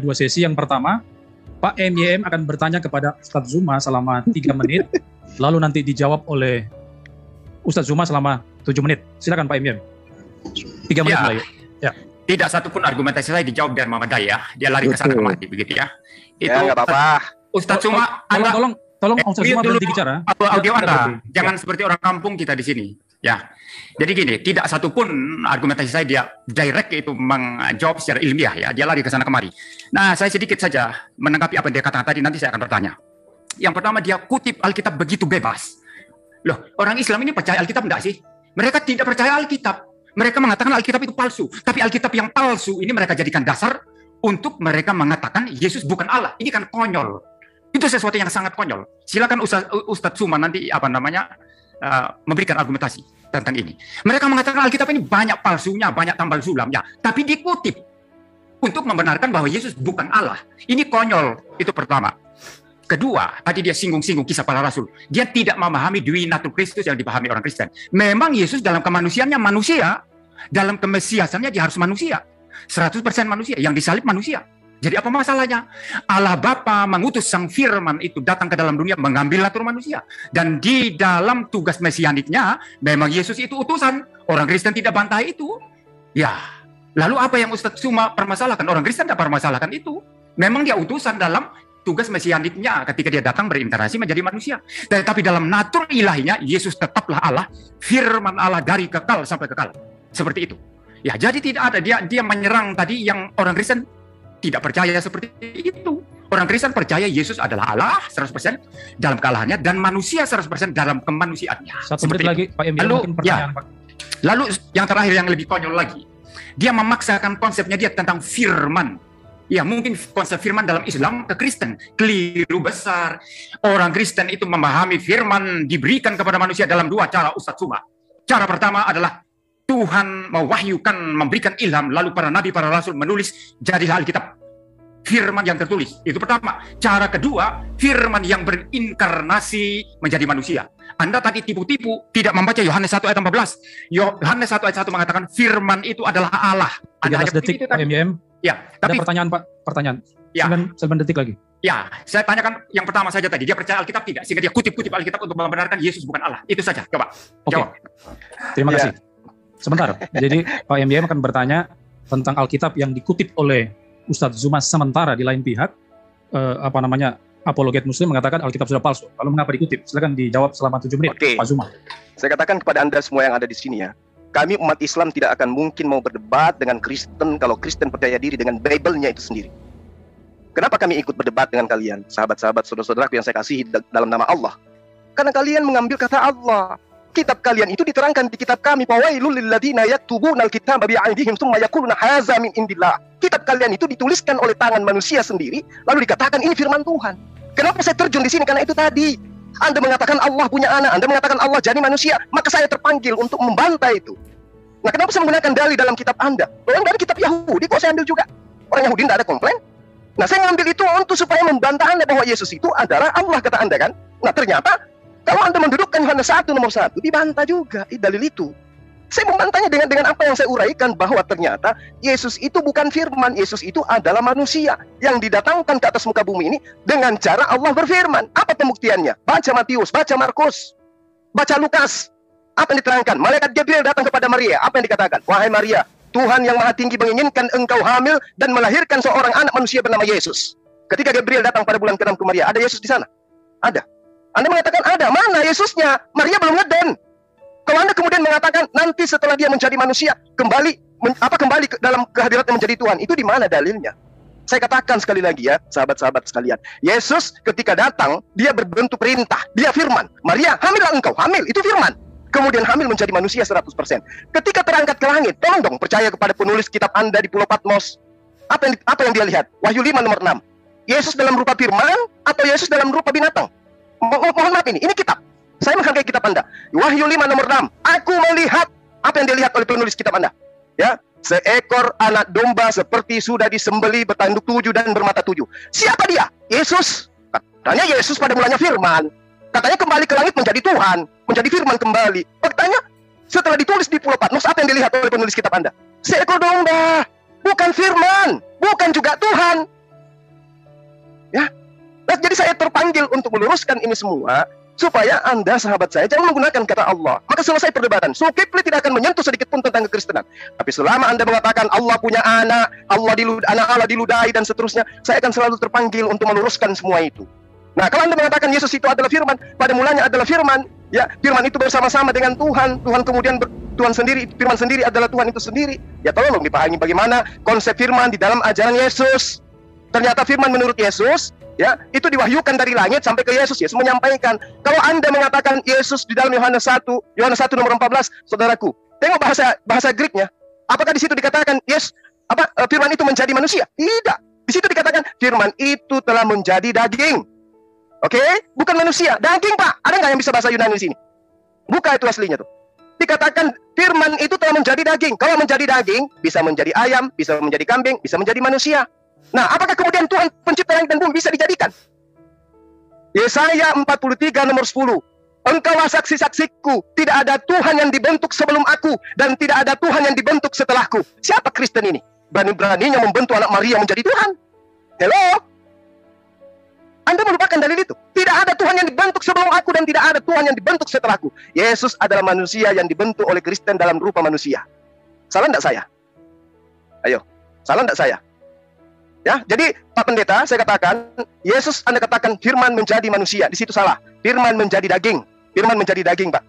dua sesi. Yang pertama, Pak MYM akan bertanya kepada Ustadz Zuma selama 3 menit, lalu nanti dijawab oleh Ustadz Zuma selama 7 menit. Silakan Pak MYM. 3 menit mulai. Ya. Tidak satupun argumentasi saya dijawab dari Muhammadiyah ya. Dia lari ke sana kemari begitu ya. Itu nggak apa-apa. Ustadz Zuma, Tolong Ustadz Zuma berhenti bicara. Audio Anda, jangan seperti orang kampung kita di sini. Ya, jadi gini, tidak satupun argumentasi saya dia direct itu menjawab secara ilmiah ya. Dia lari ke sana kemari. Nah, saya sedikit saja menanggapi apa yang dia katakan tadi. Nanti saya akan bertanya. Yang pertama, dia kutip Alkitab begitu bebas. Loh, orang Islam ini percaya Alkitab enggak sih? Mereka tidak percaya Alkitab. Mereka mengatakan Alkitab itu palsu. Tapi Alkitab yang palsu ini mereka jadikan dasar untuk mereka mengatakan Yesus bukan Allah. Ini kan konyol. Itu sesuatu yang sangat konyol. Silakan Ustadz Zuma nanti memberikan argumentasi tentang ini. Mereka mengatakan Alkitab ini banyak palsunya, banyak tambal sulamnya, tapi dikutip untuk membenarkan bahwa Yesus bukan Allah. Ini konyol. Itu pertama. Kedua, tadi dia singgung-singgung kisah para rasul. Dia tidak memahami Dwi Natur Kristus yang dipahami orang Kristen. Memang Yesus dalam kemanusiaannya manusia, dalam kemesiasannya dia harus manusia. 100% manusia, yang disalib manusia. Jadi apa masalahnya? Allah Bapa mengutus Sang Firman itu datang ke dalam dunia mengambil natur manusia. Dan di dalam tugas mesianiknya, memang Yesus itu utusan. Orang Kristen tidak bantah itu. Ya, lalu apa yang Ustadz Zuma permasalahkan? Orang Kristen tidak permasalahkan itu. Memang dia utusan dalam tugas mesianiknya ketika dia datang berinteraksi menjadi manusia. Tetapi dalam natur ilahinya, Yesus tetaplah Allah, Firman Allah dari kekal sampai kekal. Seperti itu. Ya, jadi tidak ada. Dia menyerang tadi yang orang Kristen tidak percaya seperti itu. Orang Kristen percaya Yesus adalah Allah 100% dalam kealahannya dan manusia 100% dalam kemanusiaannya. 1 menit lagi Pak MYM, mungkin pertanyaan Pak. Lalu yang terakhir yang lebih konyol lagi. Dia memaksakan konsepnya dia tentang firman. Ya, mungkin konsep firman dalam Islam ke Kristen keliru besar. Orang Kristen itu memahami firman diberikan kepada manusia dalam 2 cara, Ustadz Zuma. Cara pertama adalah Tuhan mewahyukan, memberikan ilham, lalu para nabi, para rasul menulis, jadilah Alkitab. Firman yang tertulis, itu pertama. Cara kedua, firman yang berinkarnasi menjadi manusia. Anda tadi tipu-tipu, tidak membaca Yohanes 1 ayat 14. Yohanes 1 ayat 1 mengatakan firman itu adalah Allah. 13 detik Pak MYM. Ya, tapi ada pertanyaan Pak, pertanyaan. Ya. 9 detik lagi. Ya, saya tanyakan yang pertama saja tadi. Dia percaya Alkitab tidak? Sehingga dia kutip-kutip Alkitab untuk membenarkan Yesus bukan Allah. Itu saja, coba. Jawab. Terima kasih. Sebentar, jadi Pak MYM akan bertanya tentang Alkitab yang dikutip oleh Ustadz Zuma, sementara di lain pihak apologet Muslim mengatakan Alkitab sudah palsu. Lalu mengapa dikutip? Silakan dijawab selama 7 menit, Pak Zuma. Saya katakan kepada Anda semua yang ada di sini ya, kami umat Islam tidak akan mungkin mau berdebat dengan Kristen kalau Kristen percaya diri dengan Bible-nya itu sendiri. Kenapa kami ikut berdebat dengan kalian, sahabat-sahabat, saudara-saudaraku yang saya kasihi dalam nama Allah? Karena kalian mengambil kata Allah. Kitab kalian itu diterangkan di kitab kami, fawailul lilladzina yaktubuna alkitaba bi'aydihim tsumma yaquluna hadza min indillah. Kitab kalian itu dituliskan oleh tangan manusia sendiri, lalu dikatakan ini firman Tuhan. Kenapa saya terjun di sini? Karena itu tadi. Anda mengatakan Allah punya anak, Anda mengatakan Allah jadi manusia, maka saya terpanggil untuk membantah itu. Nah, kenapa saya menggunakan dalil dalam kitab Anda? Orang dari kitab Yahudi kok saya ambil juga. Orang Yahudi tidak ada komplain. Nah, saya ngambil itu untuk supaya membantah Anda bahwa Yesus itu adalah Allah, kata Anda kan. Nah, ternyata kalau Anda mendudukkan Yohanes 1 nomor 1, dibantah juga dalil itu. Saya membantahnya dengan apa yang saya uraikan, bahwa ternyata Yesus itu bukan firman. Yesus itu adalah manusia yang didatangkan ke atas muka bumi ini dengan cara Allah berfirman. Apa pembuktiannya? Baca Matius, baca Markus, baca Lukas. Apa yang diterangkan? Malaikat Gabriel datang kepada Maria. Apa yang dikatakan? Wahai Maria, Tuhan yang Maha Tinggi menginginkan engkau hamil dan melahirkan seorang anak manusia bernama Yesus. Ketika Gabriel datang pada bulan ke-6 ke Maria, ada Yesus di sana? Ada. Anda mengatakan ada. Mana Yesusnya? Maria belum ngeden. Kalau Anda kemudian mengatakan nanti setelah dia menjadi manusia kembali dalam kehadiratnya menjadi Tuhan, itu di mana dalilnya? Saya katakan sekali lagi ya, sahabat-sahabat sekalian. Yesus ketika datang, dia berbentuk perintah, dia firman. Maria, hamillah engkau, hamil, itu firman. Kemudian hamil menjadi manusia 100%. Ketika terangkat ke langit, tolong dong percaya kepada penulis kitab Anda di Pulau Patmos. Apa yang dia lihat? Wahyu 5 nomor 6. Yesus dalam rupa firman atau Yesus dalam rupa binatang? Mohon maaf, ini kitab. Saya menghargai kitab Anda. Wahyu 5 nomor 6. Aku melihat apa yang dilihat oleh penulis kitab Anda. Ya, seekor anak domba seperti sudah disembeli, bertanduk 7 dan bermata 7. Siapa dia? Yesus. Katanya Yesus pada mulanya firman. Katanya kembali ke langit menjadi Tuhan, menjadi firman kembali. Faktanya setelah ditulis di Pulau Patmos, apa yang dilihat oleh penulis kitab Anda? Seekor domba, bukan firman, bukan juga Tuhan. Ya. Nah, jadi saya terpanggil untuk meluruskan ini semua supaya Anda, sahabat saya, jangan menggunakan kata Allah. Maka selesai perdebatan. Zulkifli tidak akan menyentuh sedikit pun tentang kekristenan. Tapi selama Anda mengatakan Allah punya anak, anak Allah diludahi dan seterusnya, saya akan selalu terpanggil untuk meluruskan semua itu. Nah, kalau Anda mengatakan Yesus itu adalah firman, pada mulanya adalah firman, ya, firman itu bersama-sama dengan Tuhan, Tuhan kemudian Tuhan sendiri, firman sendiri adalah Tuhan itu sendiri. Ya, tolong dipahami bagaimana konsep firman di dalam ajaran Yesus. Ternyata firman menurut Yesus, ya, itu diwahyukan dari langit sampai ke Yesus. Yesus menyampaikan. Kalau Anda mengatakan Yesus di dalam Yohanes 1 nomor 14, saudaraku, tengok bahasa Greek-nya. Apakah di situ dikatakan firman itu menjadi manusia? Tidak. Di situ dikatakan firman itu telah menjadi daging. Oke, bukan manusia, daging, Pak. Ada nggak yang bisa bahasa Yunani di sini? Buka itu aslinya tuh. Dikatakan firman itu telah menjadi daging. Kalau menjadi daging, bisa menjadi ayam, bisa menjadi kambing, bisa menjadi manusia. Nah, apakah kemudian Tuhan pencipta langit dan bumi bisa dijadikan? Yesaya 43 nomor 10. Engkaulah saksi-saksiku, tidak ada Tuhan yang dibentuk sebelum aku, dan tidak ada Tuhan yang dibentuk setelahku. Siapa Kristen ini? Berani-beraninya membentuk anak Maria menjadi Tuhan. Hello? Anda melupakan dalil itu. Tidak ada Tuhan yang dibentuk sebelum aku dan tidak ada Tuhan yang dibentuk setelahku. Yesus adalah manusia yang dibentuk oleh Kristen dalam rupa manusia. Salah tidak saya? Ayo, salah tidak saya? Ya, jadi Pak Pendeta, saya katakan Yesus Anda katakan firman menjadi manusia. Di situ salah. Firman menjadi daging. Firman menjadi daging, Pak.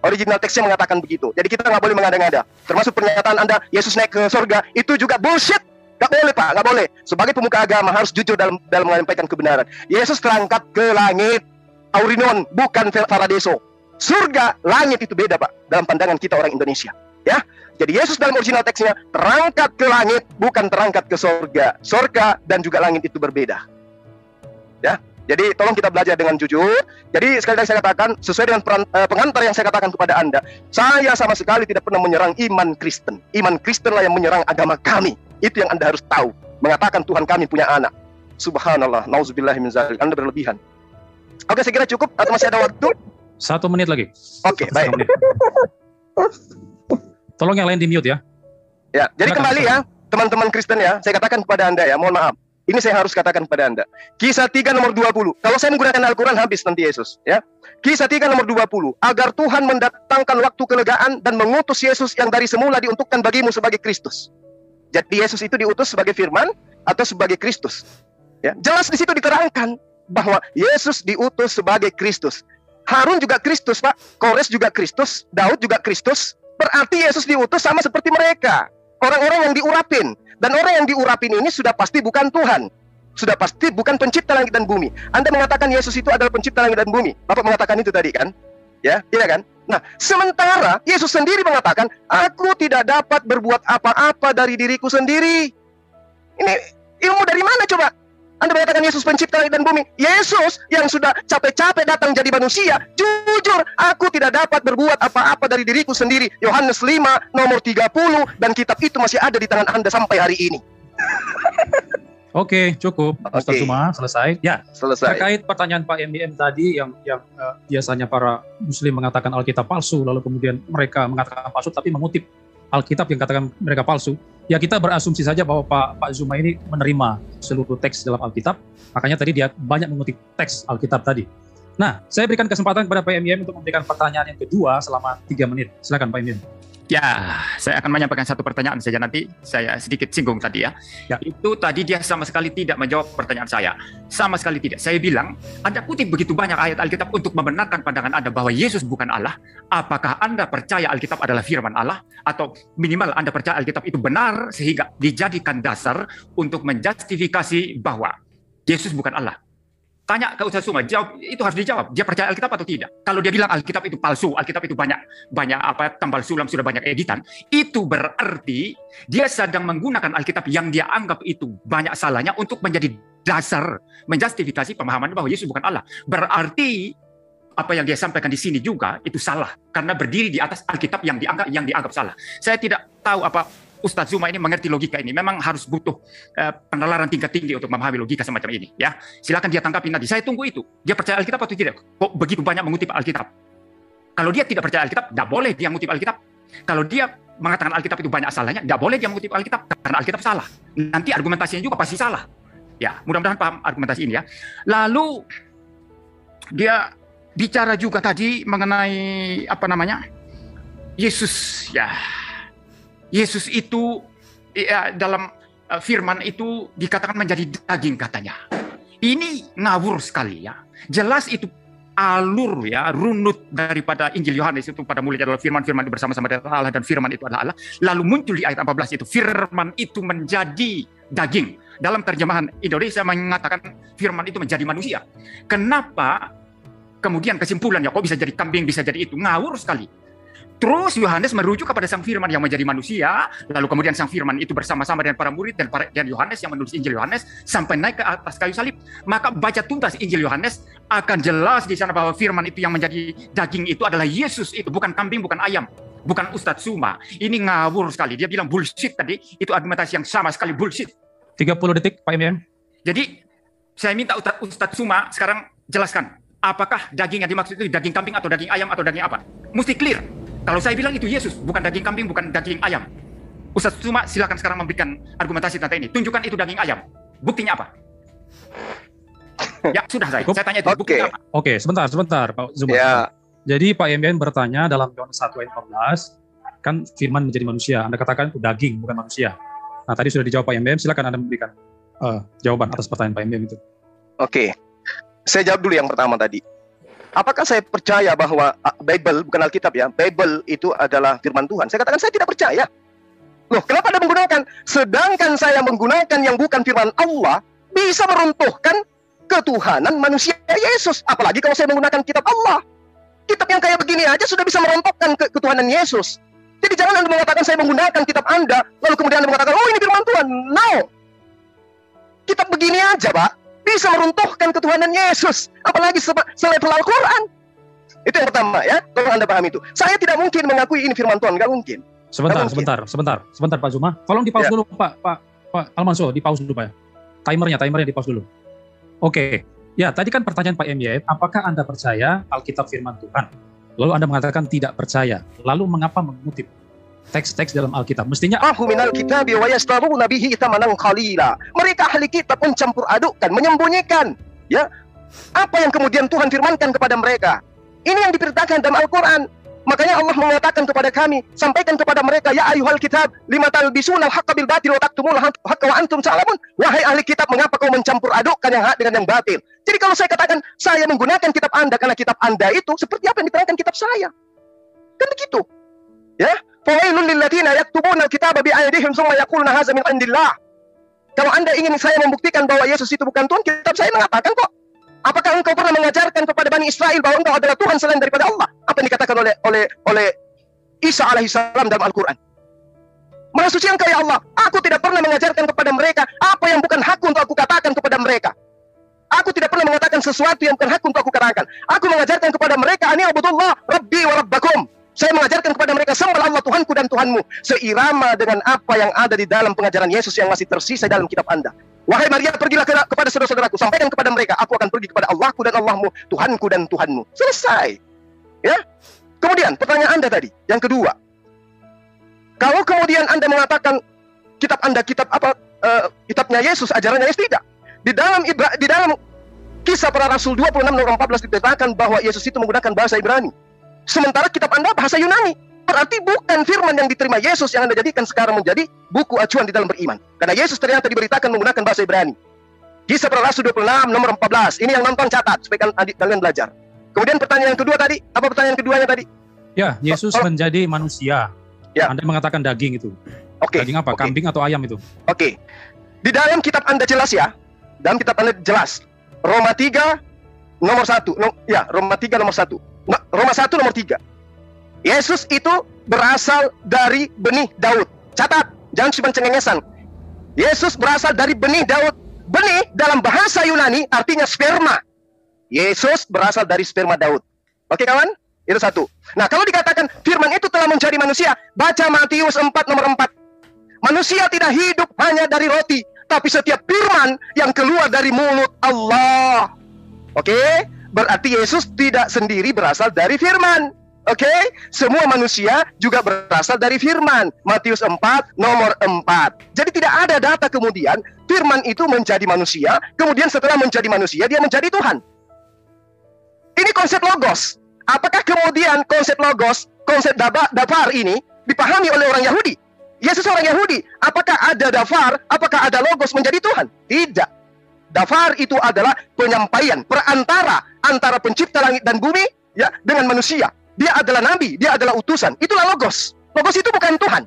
Original teksnya mengatakan begitu. Jadi kita nggak boleh mengada-ngada. Termasuk pernyataan Anda Yesus naik ke surga, itu juga bullshit. Gak boleh, Pak, gak boleh. Sebagai pemuka agama harus jujur dalam menyampaikan kebenaran. Yesus terangkat ke langit, Aurinon, bukan Paradiso. Surga, langit itu beda, Pak, dalam pandangan kita orang Indonesia. Ya, jadi Yesus dalam original teksnya terangkat ke langit, bukan terangkat ke surga. Surga dan juga langit itu berbeda. Ya, jadi tolong kita belajar dengan jujur. Jadi sekali lagi saya katakan, sesuai dengan pengantar yang saya katakan kepada Anda, saya sama sekali tidak pernah menyerang iman Kristen. Iman Kristenlah yang menyerang agama kami. Itu yang Anda harus tahu. Mengatakan Tuhan kami punya anak. Subhanallah, nauzubillahi min zalik. Anda berlebihan. Oke, saya kira cukup atau masih ada waktu? 1 menit lagi. Oke, baik. Tolong yang lain di mute ya. Ya, jadi kembali ya, teman-teman Kristen ya, saya katakan kepada Anda ya, mohon maaf. Ini saya harus katakan kepada Anda. Kisah 3 nomor 20. Kalau saya menggunakan Al-Quran habis nanti Yesus. Ya. Kisah 3 nomor 20. Agar Tuhan mendatangkan waktu kelegaan dan mengutus Yesus yang dari semula diuntukkan bagimu sebagai Kristus. Jadi Yesus itu diutus sebagai firman atau sebagai Kristus. Ya, jelas di situ diterangkan bahwa Yesus diutus sebagai Kristus. Harun juga Kristus, Pak. Kores juga Kristus. Daud juga Kristus. Berarti Yesus diutus sama seperti mereka. Orang-orang yang diurapin. Dan orang yang diurapin ini sudah pasti bukan Tuhan. Sudah pasti bukan pencipta langit dan bumi. Anda mengatakan Yesus itu adalah pencipta langit dan bumi. Bapak mengatakan itu tadi kan? Ya, tidak kan? Nah, sementara Yesus sendiri mengatakan, aku tidak dapat berbuat apa-apa dari diriku sendiri. Ini ilmu dari mana coba? Anda mengatakan Yesus pencipta langit dan bumi. Yesus yang sudah capek-capek datang jadi manusia. Jujur, aku tidak dapat berbuat apa-apa dari diriku sendiri. Yohanes 5 nomor 30, dan kitab itu masih ada di tangan Anda sampai hari ini. Oke, cukup. Ustaz Zuma, selesai. Ya, selesai. Terkait pertanyaan Pak MDM tadi yang biasanya para muslim mengatakan Alkitab palsu, lalu kemudian mereka mengatakan palsu tapi mengutip Alkitab yang katakan mereka palsu. Ya, kita berasumsi saja bahwa Pak Zuma ini menerima seluruh teks dalam Alkitab, makanya tadi dia banyak mengutip teks Alkitab tadi. Nah, saya berikan kesempatan kepada Pak MDM untuk memberikan pertanyaan yang kedua selama 3 menit. Silakan Pak MDM. Ya, saya akan menyampaikan satu pertanyaan saja, nanti saya sedikit singgung tadi ya. Itu tadi dia sama sekali tidak menjawab pertanyaan saya. Sama sekali tidak. Saya bilang, Anda kutip begitu banyak ayat Alkitab untuk membenarkan pandangan Anda bahwa Yesus bukan Allah. Apakah Anda percaya Alkitab adalah firman Allah? Atau minimal Anda percaya Alkitab itu benar sehingga dijadikan dasar untuk menjustifikasi bahwa Yesus bukan Allah? Tanya ke Ustaz Zuma, jawab, itu harus dijawab. Dia percaya Alkitab atau tidak? Kalau dia bilang Alkitab itu palsu, Alkitab itu banyak tambal sulam, sudah banyak editan, itu berarti dia sedang menggunakan Alkitab yang dia anggap itu banyak salahnya untuk menjadi dasar menjustifikasi pemahaman bahwa Yesus bukan Allah. Berarti apa yang dia sampaikan di sini juga itu salah karena berdiri di atas Alkitab yang dianggap salah. Saya tidak tahu apa Ustaz Zuma ini mengerti logika ini. Memang harus butuh penalaran tingkat tinggi untuk memahami logika semacam ini. Ya, silakan dia tangkapi nanti. Saya tunggu itu. Dia percaya Alkitab atau tidak? Kok begitu banyak mengutip Alkitab? Kalau dia tidak percaya Alkitab, tidak boleh dia mengutip Alkitab. Kalau dia mengatakan Alkitab itu banyak salahnya, tidak boleh dia mengutip Alkitab karena Alkitab salah. Nanti argumentasinya juga pasti salah. Ya, mudah-mudahan paham argumentasi ini ya. Lalu dia bicara juga tadi mengenai Yesus ya. Yesus itu ya, dalam firman itu dikatakan menjadi daging katanya. Ini ngawur sekali ya. Jelas itu alur ya, runut daripada Injil Yohanes itu pada mulanya adalah firman itu bersama-sama dengan Allah dan firman itu adalah Allah. Lalu muncul di ayat 14 itu firman itu menjadi daging. Dalam terjemahan Indonesia mengatakan firman itu menjadi manusia. Kenapa kemudian kesimpulannya kok bisa jadi kambing, bisa jadi itu? Ngawur sekali. Terus Yohanes merujuk kepada sang firman yang menjadi manusia, lalu kemudian sang firman itu bersama-sama dengan para murid dan Yohanes yang menulis Injil Yohanes sampai naik ke atas kayu salib. Maka baca tuntas Injil Yohanes akan jelas di sana bahwa firman itu yang menjadi daging itu adalah Yesus, itu bukan kambing, bukan ayam, bukan Ustadz Zuma. Ini ngawur sekali. Dia bilang bullshit tadi, itu argumentasi yang sama sekali bullshit. 30 detik Pak MDM. Jadi saya minta Ustadz Zuma sekarang jelaskan, apakah daging yang dimaksud itu daging kambing atau daging ayam atau daging apa? Mesti clear. Kalau saya bilang itu Yesus, bukan daging kambing, bukan daging ayam. Ustaz Zuma silakan sekarang memberikan argumentasi tentang ini. Tunjukkan itu daging ayam. Buktinya apa? Ya, sudah saya tanya itu. Buktinya apa? Oke, sebentar Pak Zuma. Ya. Jadi Pak MBN bertanya dalam Yohanes 1 ayat 14, kan firman menjadi manusia. Anda katakan itu daging, bukan manusia. Nah, tadi sudah dijawab Pak MBN, silakan Anda memberikan jawaban atas pertanyaan Pak MBN itu. Oke. Saya jawab dulu yang pertama tadi. Apakah saya percaya bahwa Bible, bukan Alkitab ya, Bible itu adalah firman Tuhan? Saya katakan saya tidak percaya. Loh, kenapa Anda menggunakan? Sedangkan saya menggunakan yang bukan firman Allah, bisa meruntuhkan ketuhanan manusia Yesus. Apalagi kalau saya menggunakan kitab Allah. Kitab yang kayak begini aja sudah bisa merontokkan ketuhanan Yesus. Jadi jangan Anda mengatakan saya menggunakan kitab Anda, lalu kemudian Anda mengatakan, oh ini firman Tuhan. No. Kitab begini aja, Pak, bisa meruntuhkan ketuhanan Yesus, apalagi selevel Al-Quran. Itu yang pertama ya, tolong Anda pahami itu. Saya tidak mungkin mengakui ini firman Tuhan, nggak mungkin. Sebentar Pak Zuma. Tolong di pause dulu Pak Almanso, di pause dulu Pak ya. Timernya di pause dulu. Oke. Ya, tadi kan pertanyaan Pak MY, apakah Anda percaya Alkitab firman Tuhan? Lalu Anda mengatakan tidak percaya. Lalu mengapa mengutip teks-teks dalam Alkitab? Mestinya minal kitabi wa yastaruna bihi thamanan qalila. Mereka ahli kitab mencampur adukkan, menyembunyikan ya apa yang kemudian Tuhan firmankan kepada mereka. Ini yang diperintahkan dalam Al-Qur'an. Makanya Allah mengatakan kepada kami, sampaikan kepada mereka, ya ayyuhal kitab lima talbisuna al-haqqa bil batil wa taktumuna al-haqqa wa antum ta'lamun. Wahai ahli kitab, mengapa kau mencampur adukkan yang hak dengan yang batil? Jadi kalau saya katakan saya menggunakan kitab Anda karena kitab Anda itu seperti apa yang diterangkan kitab saya? Kan begitu. Ya, fawailul lil ladzina yaktubuna al-kitaba bi aydihim tsumma yaquluna hadza min indillah. Kalau Anda ingin saya membuktikan bahwa Yesus itu bukan Tuhan, kitab saya mengatakan kok. Apakah engkau pernah mengajarkan kepada Bani Israel bahwa engkau adalah Tuhan selain daripada Allah? Apa yang dikatakan oleh Isa alaihissalam dalam Al-Quran? Maha suci Engkau ya Allah. Aku tidak pernah mengajarkan kepada mereka apa yang bukan hak untuk aku katakan kepada mereka. Aku tidak pernah mengatakan sesuatu yang bukan hak untuk aku katakan. Aku mengajarkan kepada mereka, ani abudullah rabbi wa rabbakum. Saya mengajarkan kepada mereka, sembahlah Allah Tuhanku dan Tuhanmu, seirama dengan apa yang ada di dalam pengajaran Yesus yang masih tersisa dalam kitab Anda. Wahai Maria, pergilah kepada saudara-saudaraku, sampaikan kepada mereka, aku akan pergi kepada Allahku dan Allahmu, Tuhanku dan Tuhanmu. Selesai. Ya. Kemudian pertanyaan Anda tadi, yang kedua, kalau kemudian Anda mengatakan kitab Anda kitabnya Yesus, ajarannya Yesus, tidak. Di dalam Kisah Para Rasul 26 nomor 14 dikatakan bahwa Yesus itu menggunakan bahasa Ibrani. Sementara kitab Anda bahasa Yunani. Berarti bukan firman yang diterima Yesus yang Anda jadikan sekarang menjadi buku acuan di dalam beriman. Karena Yesus ternyata diberitakan menggunakan bahasa Ibrani. Kisah Para Rasul 26 nomor 14. Ini yang nonton catat supaya kalian belajar. Kemudian pertanyaan yang kedua tadi, apa pertanyaan keduanya tadi? Ya, Yesus menjadi manusia. Ya. Anda mengatakan daging itu. Oke. Daging apa? Kambing atau ayam itu? Oke. Di dalam kitab Anda jelas ya. Dalam kitab Anda jelas. Roma 3 nomor 1. Roma 3 nomor 1. Roma 1 nomor 3. Yesus itu berasal dari benih Daud. Catat, jangan cuma cengengesan. Yesus berasal dari benih Daud. Benih dalam bahasa Yunani artinya sperma. Yesus berasal dari sperma Daud. Oke kawan? Itu satu. Nah, kalau dikatakan firman itu telah menjadi manusia, baca Matius 4 nomor 4. Manusia tidak hidup hanya dari roti, tapi setiap firman yang keluar dari mulut Allah. Oke? Berarti Yesus tidak sendiri berasal dari firman. Oke? Semua manusia juga berasal dari firman. Matius 4 nomor 4. Jadi tidak ada data kemudian firman itu menjadi manusia, kemudian setelah menjadi manusia dia menjadi Tuhan. Ini konsep logos. Apakah kemudian konsep logos, konsep dafar ini dipahami oleh orang Yahudi? Yesus orang Yahudi. Apakah ada dafar, apakah ada logos menjadi Tuhan? Tidak. Dafar itu adalah penyampaian, perantara antara pencipta langit dan bumi ya dengan manusia. Dia adalah nabi, dia adalah utusan. Itulah logos. Logos itu bukan Tuhan.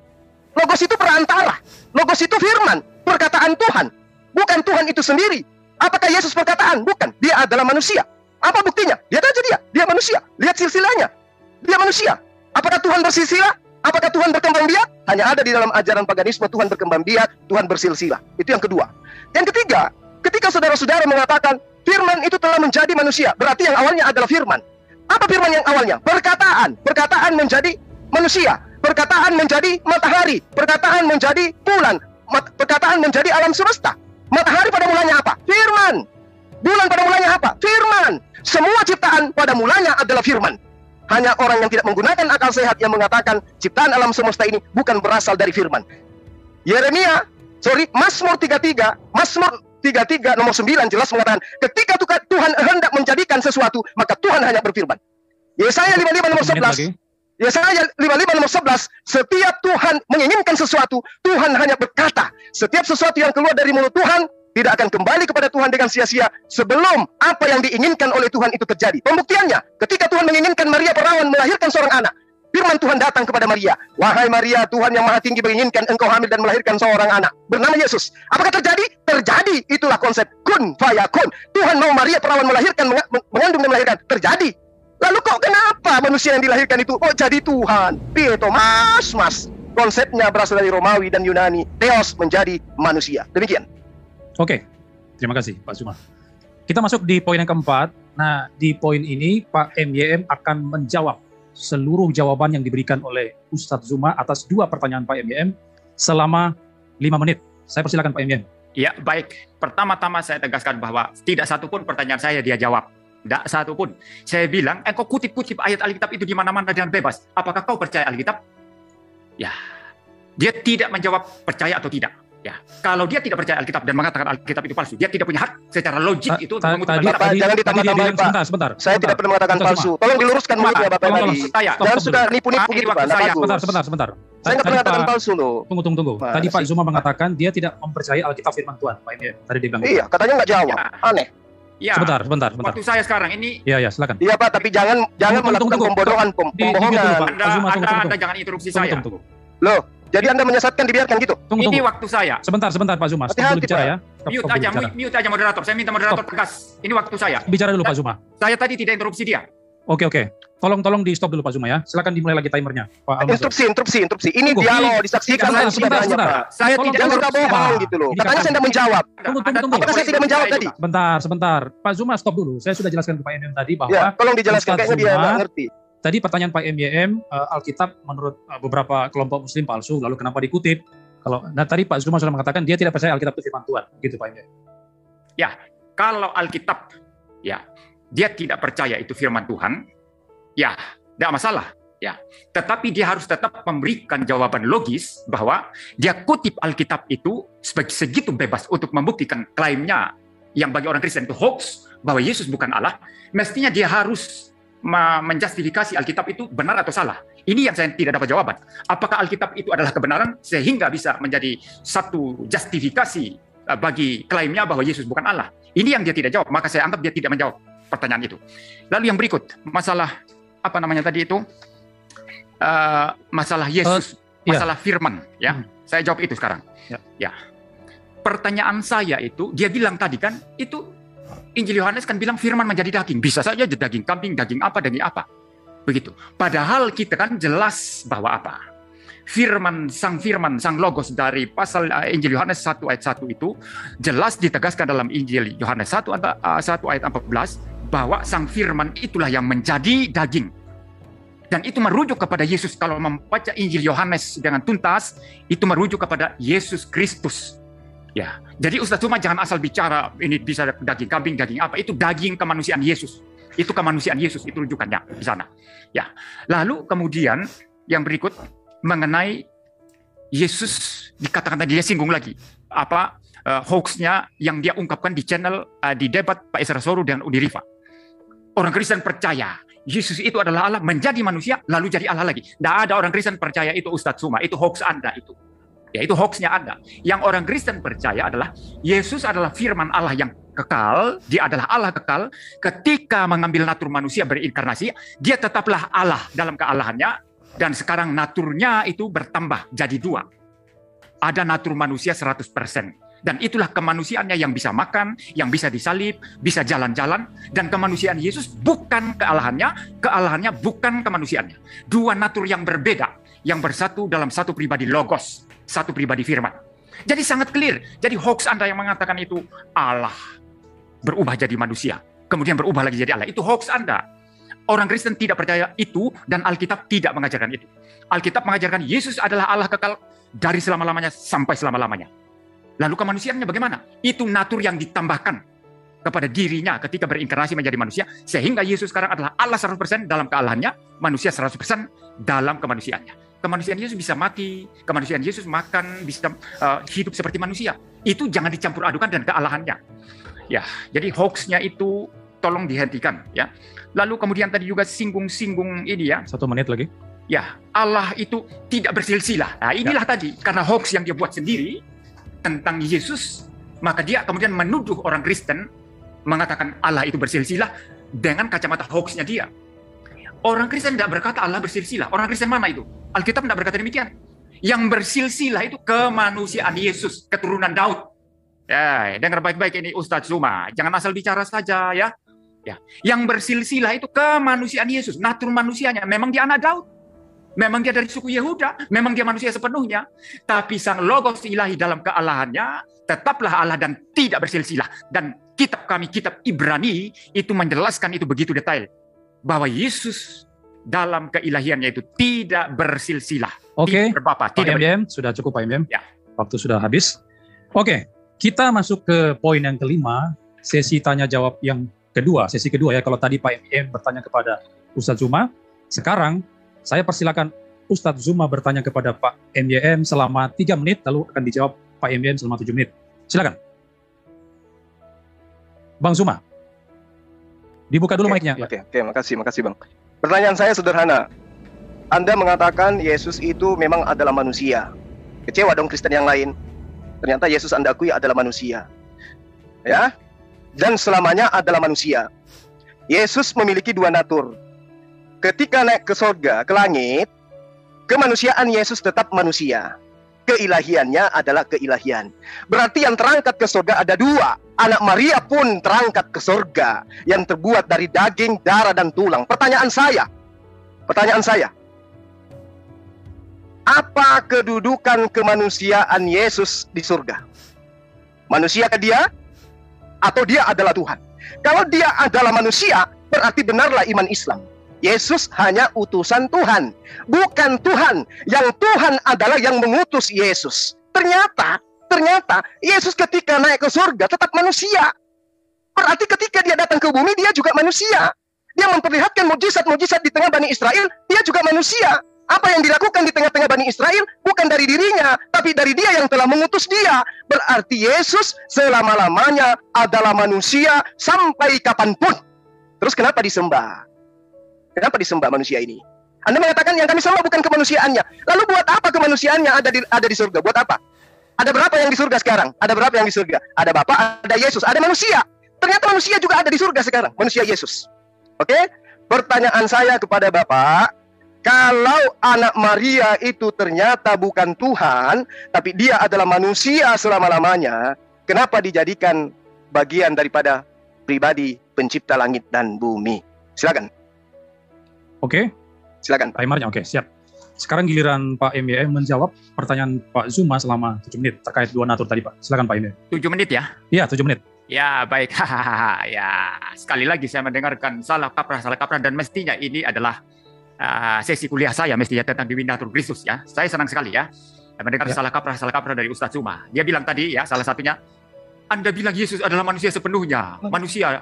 Logos itu perantara. Logos itu firman, perkataan Tuhan. Bukan Tuhan itu sendiri. Apakah Yesus perkataan? Bukan. Dia adalah manusia. Apa buktinya? Lihat aja dia manusia. Lihat silsilahnya. Dia manusia. Apakah Tuhan bersilsilah? Apakah Tuhan berkembang biak? Hanya ada di dalam ajaran paganisme Tuhan berkembang biak, Tuhan bersilsilah. Itu yang kedua. Yang ketiga, ketika saudara-saudara mengatakan firman itu telah menjadi manusia, berarti yang awalnya adalah firman. Apa firman yang awalnya? Perkataan. Perkataan menjadi manusia. Perkataan menjadi matahari. Perkataan menjadi bulan. Perkataan menjadi alam semesta. Matahari pada mulanya apa? Firman. Bulan pada mulanya apa? Firman. Semua ciptaan pada mulanya adalah firman. Hanya orang yang tidak menggunakan akal sehat yang mengatakan ciptaan alam semesta ini bukan berasal dari firman. Mazmur 33 nomor 9 jelas mengatakan ketika Tuhan hendak menjadikan sesuatu, maka Tuhan hanya berfirman. Yesaya 55 nomor 11. Yesaya 55 nomor 11, setiap Tuhan menginginkan sesuatu, Tuhan hanya berkata. Setiap sesuatu yang keluar dari mulut Tuhan tidak akan kembali kepada Tuhan dengan sia-sia sebelum apa yang diinginkan oleh Tuhan itu terjadi. Pembuktiannya, ketika Tuhan menginginkan Maria perawan melahirkan seorang anak, firman Tuhan datang kepada Maria. Wahai Maria, Tuhan yang Maha Tinggi menginginkan engkau hamil dan melahirkan seorang anak bernama Yesus. Apakah terjadi? Terjadi. Itulah konsep kun fayakun. Tuhan mau Maria perawan melahirkan, mengandung dan melahirkan. Terjadi. Lalu kok kenapa manusia yang dilahirkan itu jadi Tuhan? Pieto mas. Konsepnya berasal dari Romawi dan Yunani. Theos menjadi manusia. Demikian. Oke, terima kasih Pak Zuma. Kita masuk di poin yang keempat. Nah, di poin ini Pak MYM akan menjawab seluruh jawaban yang diberikan oleh Ustadz Zuma atas dua pertanyaan Pak MYM selama 5 menit. Saya persilakan Pak MYM. Ya, baik. Pertama-tama saya tegaskan bahwa tidak satupun pertanyaan saya dia jawab. Tidak satupun. Saya bilang, engkau kutip-kutip ayat Alkitab itu di mana-mana dengan bebas. Apakah kau percaya Alkitab? Ya, dia tidak menjawab percaya atau tidak. Ya, kalau dia tidak percaya Alkitab dan mengatakan Alkitab itu palsu, dia tidak punya hak secara logik itu untuk mengutip Alkitab. Jangan ditambah-tambahin, Pak. Sebentar. Saya tidak pernah mengatakan palsu. Tolong diluruskan mulutnya Bapak tadi. Jangan sudah nipu-nipu gitu, Pak. Sebentar. Saya nggak pernah mengatakan palsu loh. Tunggu. Tadi Pak Zuma mengatakan dia tidak mempercayai Alkitab firman Tuhan. Pak ini tadi dia bilang. Iya, katanya nggak jawab. Aneh. Ya. Sebentar. Waktu saya sekarang ini. Iya, silakan. Iya Pak, tapi jangan melakukan pembodohan, pembohongan. Anda jangan interupsi saya. Loh, jadi Anda menyesatkan dibiarkan gitu? Tunggu. Ini waktu saya. Sebentar Pak Zuma. Sebelum bicara ya. Mute aja moderator. Saya minta moderator tegas. Ini waktu saya. Bicara dulu Pak Zuma. Saya tadi tidak interupsi dia. Oke. Tolong di stop dulu Pak Zuma ya. Silakan dimulai lagi timernya. Pak Almasur. Instruksi. Ini dialog disaksikan langsung sebenarnya, Pak. Saya tidak suka bohong gitu loh. Katanya saya tidak menjawab. Tunggu. Apakah saya tidak menjawab tadi? Sebentar. Pak Zuma stop dulu. Saya sudah jelaskan ke Pak MYM tadi bahwa ya, tolong dijelaskan, kayaknya dia nggak ngerti. Tadi pertanyaan Pak MYM, Alkitab menurut beberapa kelompok Muslim palsu, lalu kenapa dikutip? Tadi Pak Zuma sudah mengatakan dia tidak percaya Alkitab itu firman Tuhan, gitu Pak MYM. Ya, kalau Alkitab, ya dia tidak percaya itu firman Tuhan, ya tidak masalah. Ya, tetapi dia harus tetap memberikan jawaban logis bahwa dia kutip Alkitab itu segitu bebas untuk membuktikan klaimnya yang bagi orang Kristen itu hoax, bahwa Yesus bukan Allah. Mestinya dia harus menjustifikasi Alkitab itu benar atau salah. Ini yang saya tidak dapat jawaban. Apakah Alkitab itu adalah kebenaran sehingga bisa menjadi satu justifikasi bagi klaimnya bahwa Yesus bukan Allah? Ini yang dia tidak jawab, maka saya anggap dia tidak menjawab pertanyaan itu. Lalu yang berikut, masalah apa namanya tadi itu? Masalah Yesus, masalah firman, ya. Saya jawab itu sekarang. Ya. Pertanyaan saya itu, dia bilang tadi kan, itu Injil Yohanes kan bilang firman menjadi daging. Bisa saja daging kambing, daging apa. Begitu. Padahal kita kan jelas bahwa apa? Firman, sang logos dari pasal Injil Yohanes 1 ayat 1 itu jelas ditegaskan dalam Injil Yohanes 1 ayat 14 bahwa sang firman itulah yang menjadi daging. Dan itu merujuk kepada Yesus. Kalau membaca Injil Yohanes dengan tuntas, itu merujuk kepada Yesus Kristus. Ya, jadi Ustaz Zuma jangan asal bicara ini bisa daging kambing, daging apa. Itu daging kemanusiaan Yesus. Itu kemanusiaan Yesus, itu rujukannya di sana. Ya. Lalu kemudian yang berikut mengenai Yesus, dikatakan tadi dia singgung lagi hoaxnya yang dia ungkapkan di channel di debat Pak Esra Soru dengan Udi Rifa. Orang Kristen percaya Yesus itu adalah Allah, menjadi manusia lalu jadi Allah lagi. Tidak ada orang Kristen percaya itu Ustaz Zuma, itu hoax Anda itu. Ya, itu hoaxnya Anda. Yang orang Kristen percaya adalah Yesus adalah firman Allah yang kekal, dia adalah Allah kekal. Ketika mengambil natur manusia berinkarnasi, dia tetaplah Allah dalam kealahannya, dan sekarang naturnya itu bertambah jadi 2. Ada natur manusia 100%. Dan itulah kemanusiaannya yang bisa makan, yang bisa disalib, bisa jalan-jalan. Dan kemanusiaan Yesus bukan kealahannya bukan kemanusiaannya. 2 natur yang berbeda, yang bersatu dalam satu pribadi logos, satu pribadi firman. Jadi sangat clear. Jadi hoax Anda yang mengatakan itu Allah berubah jadi manusia, kemudian berubah lagi jadi Allah. Itu hoax Anda. Orang Kristen tidak percaya itu, dan Alkitab tidak mengajarkan itu. Alkitab mengajarkan Yesus adalah Allah kekal dari selama-lamanya sampai selama-lamanya. Lalu kemanusiaannya bagaimana? Itu natur yang ditambahkan kepada dirinya ketika berinkarnasi menjadi manusia, sehingga Yesus sekarang adalah Allah 100% dalam kealahannya, manusia 100% dalam kemanusiaannya. Kemanusiaan Yesus bisa mati, kemanusiaan Yesus makan, bisa hidup seperti manusia. Itu jangan dicampur adukan dan kealahannya. Ya, jadi hoaxnya itu tolong dihentikan, ya. Lalu kemudian tadi juga singgung-singgung ini, ya. 1 menit lagi. Ya, Allah itu tidak bersilsilah. Nah, inilah tadi, karena hoax yang dia buat sendiri tentang Yesus, maka dia kemudian menuduh orang Kristen mengatakan Allah itu bersilsilah dengan kacamata hoaxnya dia. Orang Kristen tidak berkata Allah bersilsilah. Orang Kristen mana itu? Alkitab tidak berkata demikian. Yang bersilsilah itu kemanusiaan Yesus, keturunan Daud. Ya, dengar baik-baik ini Ustaz Zuma. Jangan asal bicara saja, ya. Ya, yang bersilsilah itu kemanusiaan Yesus, natur manusianya. Memang dia anak Daud. Memang dia dari suku Yehuda, memang dia manusia sepenuhnya. Tapi sang logos ilahi dalam kealahannya tetaplah Allah dan tidak bersilsilah. Dan kitab kami, kitab Ibrani, itu menjelaskan itu begitu detail. Bahwa Yesus dalam keilahiannya itu tidak bersilsilah. Oke, tidak berbapa. Pak MDM, sudah cukup Pak MDM. Ya. Waktu sudah habis. Oke, kita masuk ke poin yang kelima, sesi tanya jawab yang kedua. Sesi kedua ya, kalau tadi Pak MDM bertanya kepada Ustaz Zuma, sekarang saya persilakan Ustadz Zuma bertanya kepada Pak MYM selama 3 menit, lalu akan dijawab Pak MYM selama 7 menit. Silakan. Bang Zuma. Dibuka dulu mic-nya. Oke, makasih Bang. Pertanyaan saya sederhana. Anda mengatakan Yesus itu memang adalah manusia. Kecewa dong Kristen yang lain. Ternyata Yesus Anda akui adalah manusia. Ya? Dan selamanya adalah manusia. Yesus memiliki 2 natur. Ketika naik ke surga, ke langit, kemanusiaan Yesus tetap manusia. Keilahiannya adalah keilahian. Berarti yang terangkat ke surga ada 2. Anak Maria pun terangkat ke surga, yang terbuat dari daging, darah, dan tulang. Pertanyaan saya, Pertanyaan saya, apa kedudukan kemanusiaan Yesus di surga? Manusiakah dia? Atau dia adalah Tuhan? Kalau dia adalah manusia, berarti benarlah iman Islam. Yesus hanya utusan Tuhan, bukan Tuhan. Yang Tuhan adalah yang mengutus Yesus. Ternyata Yesus ketika naik ke surga tetap manusia. Berarti ketika dia datang ke bumi, dia juga manusia. Dia memperlihatkan mujizat-mujizat di tengah Bani Israel, dia juga manusia. Apa yang dilakukan di tengah-tengah Bani Israel bukan dari dirinya, tapi dari dia yang telah mengutus dia. Berarti Yesus selama-lamanya adalah manusia sampai kapanpun. Terus kenapa disembah? Kenapa disembah manusia ini? Anda mengatakan yang kami sembah bukan kemanusiaannya. Lalu buat apa kemanusiaannya ada di surga? Buat apa? Ada berapa yang di surga sekarang? Ada berapa yang di surga? Ada Bapa, ada Yesus, ada manusia. Ternyata manusia juga ada di surga sekarang. Manusia Yesus. Oke? Pertanyaan saya kepada Bapak, kalau anak Maria itu ternyata bukan Tuhan, tapi dia adalah manusia selama-lamanya, kenapa dijadikan bagian daripada pribadi pencipta langit dan bumi? Silakan. Oke. Silakan. Timernya, oke, siap. Sekarang giliran Pak MYM menjawab pertanyaan Pak Zuma selama 7 menit terkait dua natur tadi, Pak. Silakan Pak MYM. 7 menit ya? Iya, 7 menit. Ya, baik. Ya, sekali lagi saya mendengarkan salah kaprah, dan mestinya ini adalah sesi kuliah saya mestinya tentang Dewi Natur Kristus ya. Saya senang sekali ya mendengar salah kaprah dari Ustadz Zuma. Dia bilang tadi ya, salah satunya, Anda bilang Yesus adalah manusia sepenuhnya. Manusia,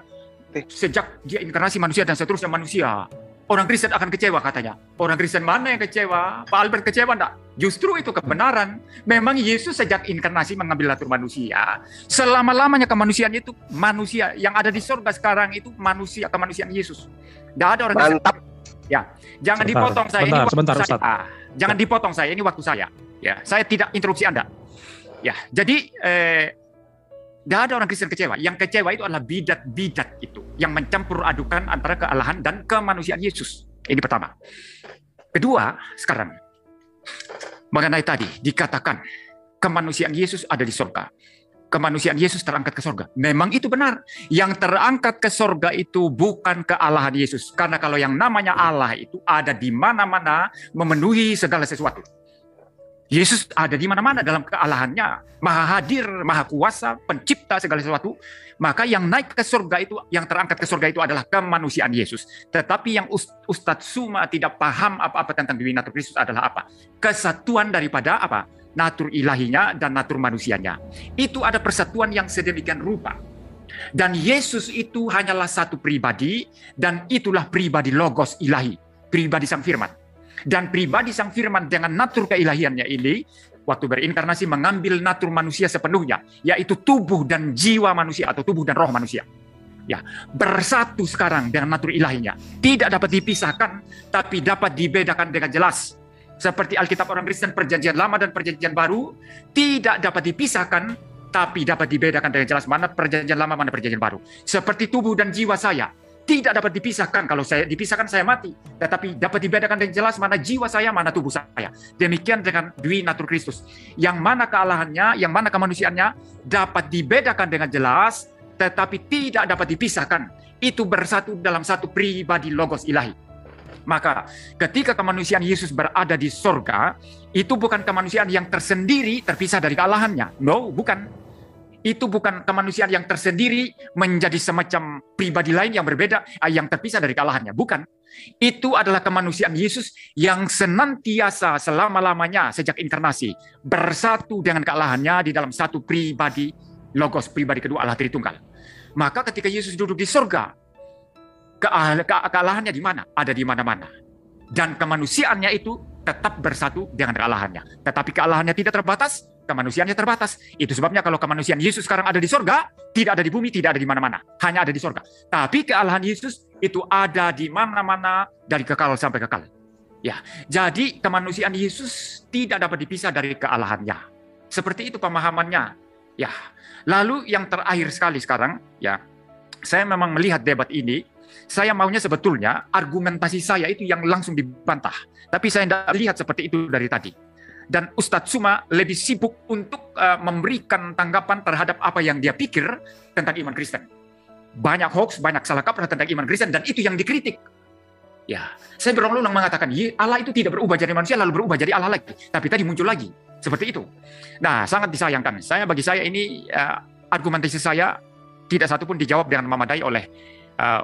sejak dia inkarnasi manusia dan seterusnya manusia. Orang Kristen akan kecewa katanya. Orang Kristen mana yang kecewa? Pak Albert kecewa enggak? Justru itu kebenaran. Memang Yesus sejak inkarnasi mengambil natur manusia. Selama-lamanya kemanusiaan itu manusia. Yang ada di surga sekarang itu manusia, kemanusiaan Yesus. Tidak ada orang Kristen. Mantap. Ya, jangan dipotong saya. Ini waktu sebentar, saya. Jangan dipotong saya. Ini waktu saya. Ya, saya tidak interupsi Anda. Ya, jadi tidak ada orang Kristen kecewa. Yang kecewa itu adalah bidat-bidat itu yang mencampur adukan antara kealahan dan kemanusiaan Yesus. Ini pertama. Kedua, sekarang mengenai tadi dikatakan kemanusiaan Yesus ada di surga. Kemanusiaan Yesus terangkat ke surga. Memang itu benar. Yang terangkat ke surga itu bukan kealahan Yesus. Karena kalau yang namanya Allah itu ada di mana-mana, memenuhi segala sesuatu. Yesus ada di mana-mana dalam kealahannya, maha hadir, maha kuasa, pencipta segala sesuatu. Maka yang naik ke surga itu, yang terangkat ke surga itu adalah kemanusiaan Yesus. Tetapi yang Ustadz Zuma tidak paham apa-apa tentang Dewi Natur Kristus adalah apa? Kesatuan daripada apa? Natur ilahinya dan natur manusianya. Itu ada persatuan yang sedemikian rupa. Dan Yesus itu hanyalah satu pribadi, dan itulah pribadi Logos ilahi, pribadi Sang Firman. Dan pribadi Sang Firman dengan natur keilahiannya ini, waktu berinkarnasi mengambil natur manusia sepenuhnya, yaitu tubuh dan jiwa manusia atau tubuh dan roh manusia. Ya, bersatu sekarang dengan natur ilahinya. Tidak dapat dipisahkan, tapi dapat dibedakan dengan jelas. Seperti Alkitab orang Kristen Perjanjian Lama dan Perjanjian Baru, tidak dapat dipisahkan, tapi dapat dibedakan dengan jelas mana Perjanjian Lama, mana Perjanjian Baru. Seperti tubuh dan jiwa saya. Tidak dapat dipisahkan. Kalau saya dipisahkan saya mati. Tetapi dapat dibedakan dengan jelas mana jiwa saya, mana tubuh saya. Demikian dengan Dewi Natur Kristus. Yang mana kealahannya, yang mana kemanusiaannya dapat dibedakan dengan jelas, tetapi tidak dapat dipisahkan. Itu bersatu dalam satu pribadi Logos ilahi. Maka ketika kemanusiaan Yesus berada di surga, itu bukan kemanusiaan yang tersendiri terpisah dari kealahannya. No, bukan. Itu bukan kemanusiaan yang tersendiri menjadi semacam pribadi lain yang berbeda, yang terpisah dari kealahannya. Bukan. Itu adalah kemanusiaan Yesus yang senantiasa selama-lamanya sejak inkarnasi bersatu dengan kealahannya di dalam satu pribadi Logos, pribadi kedua Allah Tritunggal. Maka ketika Yesus duduk di surga, kealahannya di mana? Ada di mana-mana. Dan kemanusiaannya itu tetap bersatu dengan kealahannya. Tetapi kealahannya tidak terbatas, kemanusiaannya terbatas. Itu sebabnya kalau kemanusiaan Yesus sekarang ada di surga, tidak ada di bumi, tidak ada di mana-mana. Hanya ada di surga. Tapi kealahan Yesus itu ada di mana-mana dari kekal sampai kekal. Ya, jadi kemanusiaan Yesus tidak dapat dipisah dari kealahannya. Seperti itu pemahamannya. Ya, lalu yang terakhir sekali sekarang, ya, saya memang melihat debat ini. Saya maunya sebetulnya argumentasi saya itu yang langsung dibantah. Tapi saya tidak lihat seperti itu dari tadi. Dan Ustadz Zuma lebih sibuk untuk memberikan tanggapan terhadap apa yang dia pikir tentang iman Kristen. Banyak hoax, banyak salah kaprah tentang iman Kristen, dan itu yang dikritik. Ya, saya berulang-ulang mengatakan, Allah itu tidak berubah jadi manusia lalu berubah jadi Allah lagi. Tapi tadi muncul lagi seperti itu. Nah, sangat disayangkan. Bagi saya ini argumentasi saya tidak satu pun dijawab dengan memadai oleh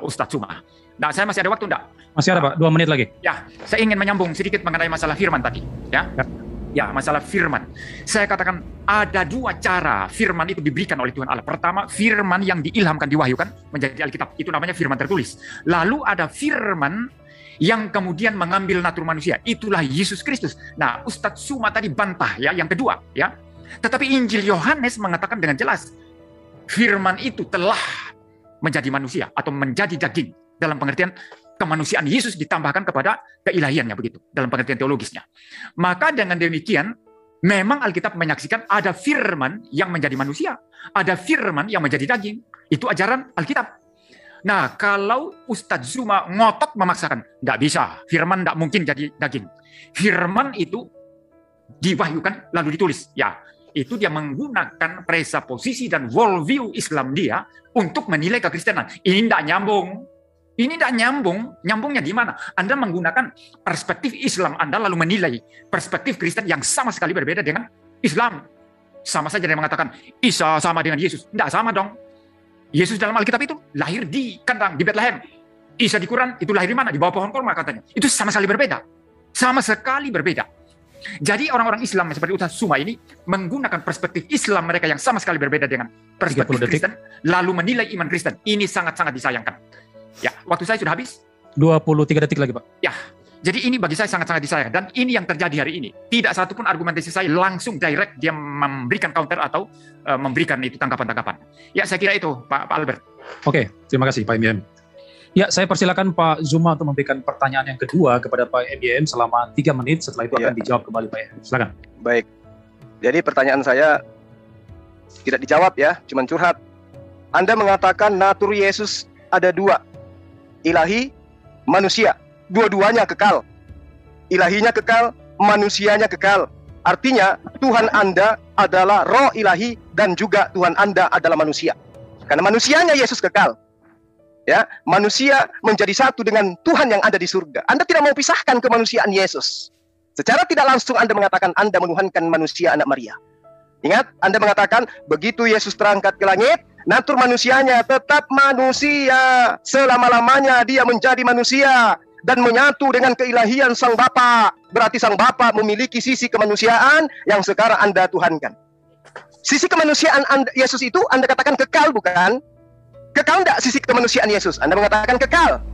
Ustadz Suma. Nah, saya masih ada waktu enggak? Masih ada, Pak. 2 menit lagi. Ya, saya ingin menyambung sedikit mengenai masalah firman tadi. Ya, masalah firman. Saya katakan ada 2 cara firman itu diberikan oleh Tuhan Allah. Pertama, firman yang diilhamkan, diwahyukan menjadi Alkitab. Itu namanya firman tertulis. Lalu ada firman yang kemudian mengambil natur manusia. Itulah Yesus Kristus. Nah, Ustadz Suma tadi bantah ya, yang kedua ya. Tetapi Injil Yohanes mengatakan dengan jelas, firman itu telah menjadi manusia atau menjadi daging dalam pengertian kemanusiaan Yesus ditambahkan kepada keilahiannya begitu dalam pengertian teologisnya. Maka dengan demikian memang Alkitab menyaksikan ada firman yang menjadi manusia, ada firman yang menjadi daging. Itu ajaran Alkitab. Nah, kalau Ustadz Zuma ngotot memaksakan, tidak bisa, firman tidak mungkin jadi daging. Firman itu diwahyukan lalu ditulis. Ya, itu dia menggunakan presuposisi dan worldview Islam dia untuk menilai kekristenan. Ini tidak nyambung. Ini tidak nyambung. Nyambungnya di mana? Anda menggunakan perspektif Islam Anda lalu menilai perspektif Kristen yang sama sekali berbeda dengan Islam. Sama saja dia mengatakan Isa sama dengan Yesus. Tidak sama dong. Yesus dalam Alkitab itu lahir di kandang, di Bethlehem. Isa di Quran itu lahir di mana? Di bawah pohon korma katanya. Itu sama sekali berbeda. Sama sekali berbeda. Jadi orang-orang Islam seperti Ustaz Suma ini menggunakan perspektif Islam mereka yang sama sekali berbeda dengan perspektif Kristen, lalu menilai iman Kristen. Ini sangat-sangat disayangkan. Ya, waktu saya sudah habis. 23 detik lagi, Pak. Ya, jadi ini bagi saya sangat-sangat disayangkan. Dan ini yang terjadi hari ini. Tidak satupun argumentasi saya langsung direct dia memberikan counter atau memberikan itu tanggapan-tanggapan. Ya, saya kira itu, Pak Albert. Oke, terima kasih, Pak MYM. Ya, saya persilakan Pak Zuma untuk memberikan pertanyaan yang kedua kepada Pak MYM selama 3 menit. Setelah itu akan dijawab kembali, Pak MYM. Silakan. Baik. Jadi pertanyaan saya tidak dijawab ya, cuma curhat. Anda mengatakan natur Yesus ada 2. Ilahi, manusia. Dua-duanya kekal. Ilahinya kekal, manusianya kekal. Artinya Tuhan Anda adalah roh ilahi dan juga Tuhan Anda adalah manusia. Karena manusianya Yesus kekal. Ya, manusia menjadi satu dengan Tuhan yang ada di surga. Anda tidak mau pisahkan kemanusiaan Yesus. Secara tidak langsung Anda mengatakan Anda menuhankan manusia anak Maria. Ingat, Anda mengatakan begitu Yesus terangkat ke langit, natur manusianya tetap manusia. Selama-lamanya dia menjadi manusia dan menyatu dengan keilahian Sang Bapa. Berarti Sang Bapa memiliki sisi kemanusiaan yang sekarang Anda tuhankan. Sisi kemanusiaan Yesus itu Anda katakan kekal, bukan? Kekal enggak sisi kemanusiaan Yesus? Anda mengatakan kekal.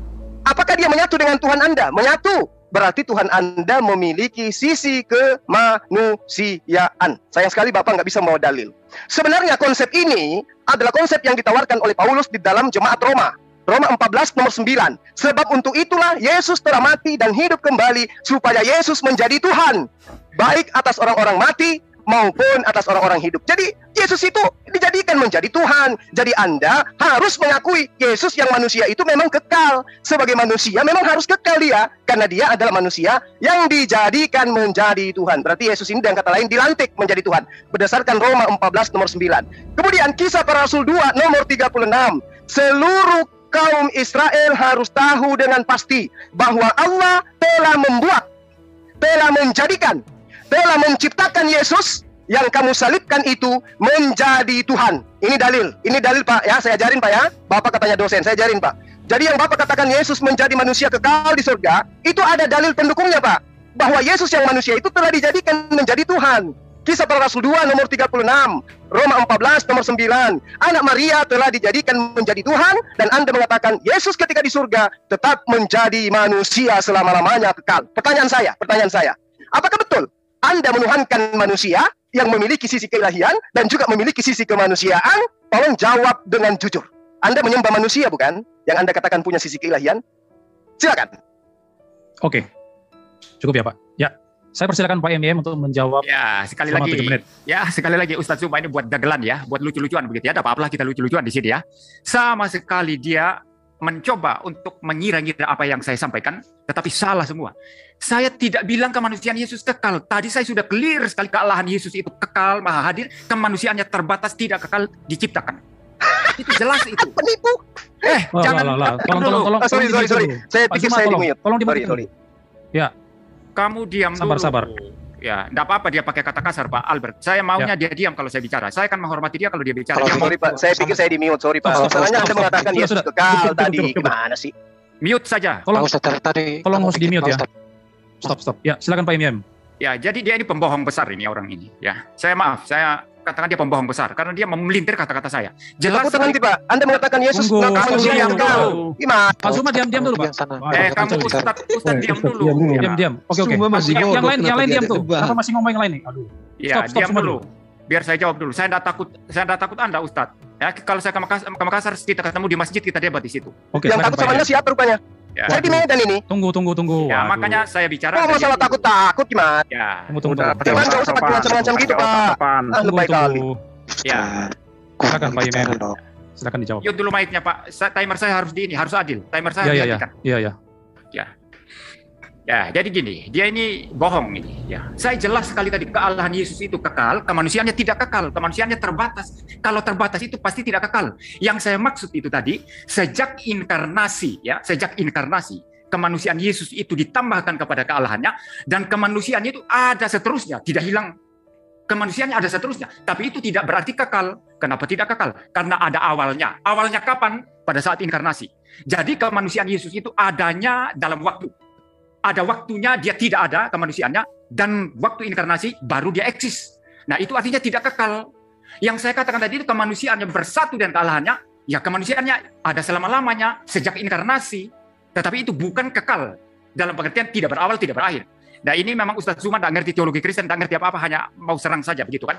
Apakah dia menyatu dengan Tuhan Anda? Menyatu. Berarti Tuhan Anda memiliki sisi kemanusiaan. Sayang sekali Bapak nggak bisa membawa dalil. Sebenarnya konsep ini adalah konsep yang ditawarkan oleh Paulus di dalam jemaat Roma. Roma 14 nomor 9. Sebab untuk itulah Yesus telah mati dan hidup kembali supaya Yesus menjadi Tuhan. Baik atas orang-orang mati maupun atas orang-orang hidup. Jadi Yesus itu dijadikan menjadi Tuhan. Jadi Anda harus mengakui Yesus yang manusia itu memang kekal. Sebagai manusia memang harus kekal dia, karena dia adalah manusia yang dijadikan menjadi Tuhan. Berarti Yesus ini dengan kata lain dilantik menjadi Tuhan berdasarkan Roma 14 nomor 9. Kemudian Kisah Para Rasul 2 nomor 36. Seluruh kaum Israel harus tahu dengan pasti bahwa Allah telah membuat, telah menjadikan, telah menciptakan Yesus yang kamu salibkan itu menjadi Tuhan. Ini dalil Pak ya, saya ajarin Pak ya. Bapak katanya dosen, saya ajarin Pak. Jadi yang Bapak katakan Yesus menjadi manusia kekal di surga, itu ada dalil pendukungnya Pak. Bahwa Yesus yang manusia itu telah dijadikan menjadi Tuhan. Kisah Para Rasul 2 nomor 36, Roma 14 nomor 9. Anak Maria telah dijadikan menjadi Tuhan, dan Anda mengatakan Yesus ketika di surga tetap menjadi manusia selama-lamanya kekal. Pertanyaan saya, apakah betul Anda menuhankan manusia yang memiliki sisi keilahian dan juga memiliki sisi kemanusiaan? Tolong jawab dengan jujur. Anda menyembah manusia bukan? Yang Anda katakan punya sisi keilahian? Silakan. Oke. Cukup ya Pak. Ya, saya persilakan Pak MYM untuk menjawab. Ya, sekali lagi. 7 menit. Ya, sekali lagi Ustadz Zuma ini buat dagelan ya, buat lucu-lucuan begitu ya. Ada apa-apa kita lucu-lucuan di sini ya. Sama sekali dia mencoba untuk mengira-ngira apa yang saya sampaikan, tetapi salah semua. Saya tidak bilang kemanusiaan Yesus kekal. Tadi saya sudah clear sekali kealahan Yesus itu kekal, maha hadir, kemanusiaannya terbatas, tidak kekal, diciptakan. Itu jelas itu. Penipu. Jangan. Tolong. Sorry. Saya pikir saya di-mute. Tolong Sorry. Ya. Kamu diam dulu. Sabar. Ya, enggak apa-apa dia pakai kata kasar, Pak Albert. Saya maunya dia diam kalau saya bicara. Saya akan menghormati dia kalau dia bicara. Sorry, Pak. Saya pikir saya di-mute. Sorry, Pak. Masalahnya Anda mengatakan Yesus kekal tadi. Gimana sih? Mute saja. Tolong harus di-mute ya. Stop. Ya, silakan Pak IMM. Ya, jadi dia ini pembohong besar ini orang ini. Ya, saya katakan dia pembohong besar karena dia memelintir kata-kata saya. Jelas nanti, Pak. Anda mengatakan Yesus manusia yang kekal. Gimana? Pak Zuma diam dulu, Pak. Kamu Ustaz diam dulu. Diam. Oke. Yang lain diam tuh. Kenapa masih ngomong yang lain nih? Aduh. Ya, diam dulu. Biar saya jawab dulu. Saya enggak takut Anda, Ustaz. Ya, kalau saya ke Makassar kita ketemu di masjid, kita debat di situ. Oke. Yang takut sama Anda siapa rupanya? Ya. Saya di Medan ini. Tunggu. Ya, makanya saya bicara. Oh, masalah takut gimana? Ya. Tunggu. Jangan nggak usah pakai macam-macam gitu, Pak. Lebay kali. Ya. Silakan Pak IMM. Silakan dijawab. Yuk dulu mic-nya, Pak. Timer saya harus harus adil. Timer saya harus adil. Iya. Ya, jadi gini, dia ini bohong ini. Ya, saya jelas sekali tadi kealahan Yesus itu kekal, kemanusiaannya tidak kekal, kemanusiaannya terbatas. Kalau terbatas itu pasti tidak kekal. Yang saya maksud itu tadi, sejak inkarnasi, kemanusiaan Yesus itu ditambahkan kepada kealahannya, dan kemanusiaannya itu ada seterusnya, tidak hilang. Kemanusiaannya ada seterusnya, tapi itu tidak berarti kekal. Kenapa tidak kekal? Karena ada awalnya. Awalnya kapan? Pada saat inkarnasi. Jadi kemanusiaan Yesus itu adanya dalam waktu. Ada waktunya dia tidak ada kemanusiaannya, dan waktu inkarnasi baru dia eksis. Nah, itu artinya tidak kekal. Yang saya katakan tadi itu kemanusiaannya bersatu dengan kealahannya, ya kemanusiaannya ada selama-lamanya sejak inkarnasi, tetapi itu bukan kekal dalam pengertian tidak berawal, tidak berakhir. Nah, ini memang Ustaz Zuma tidak ngerti teologi Kristen, tidak ngerti apa-apa, hanya mau serang saja begitu kan.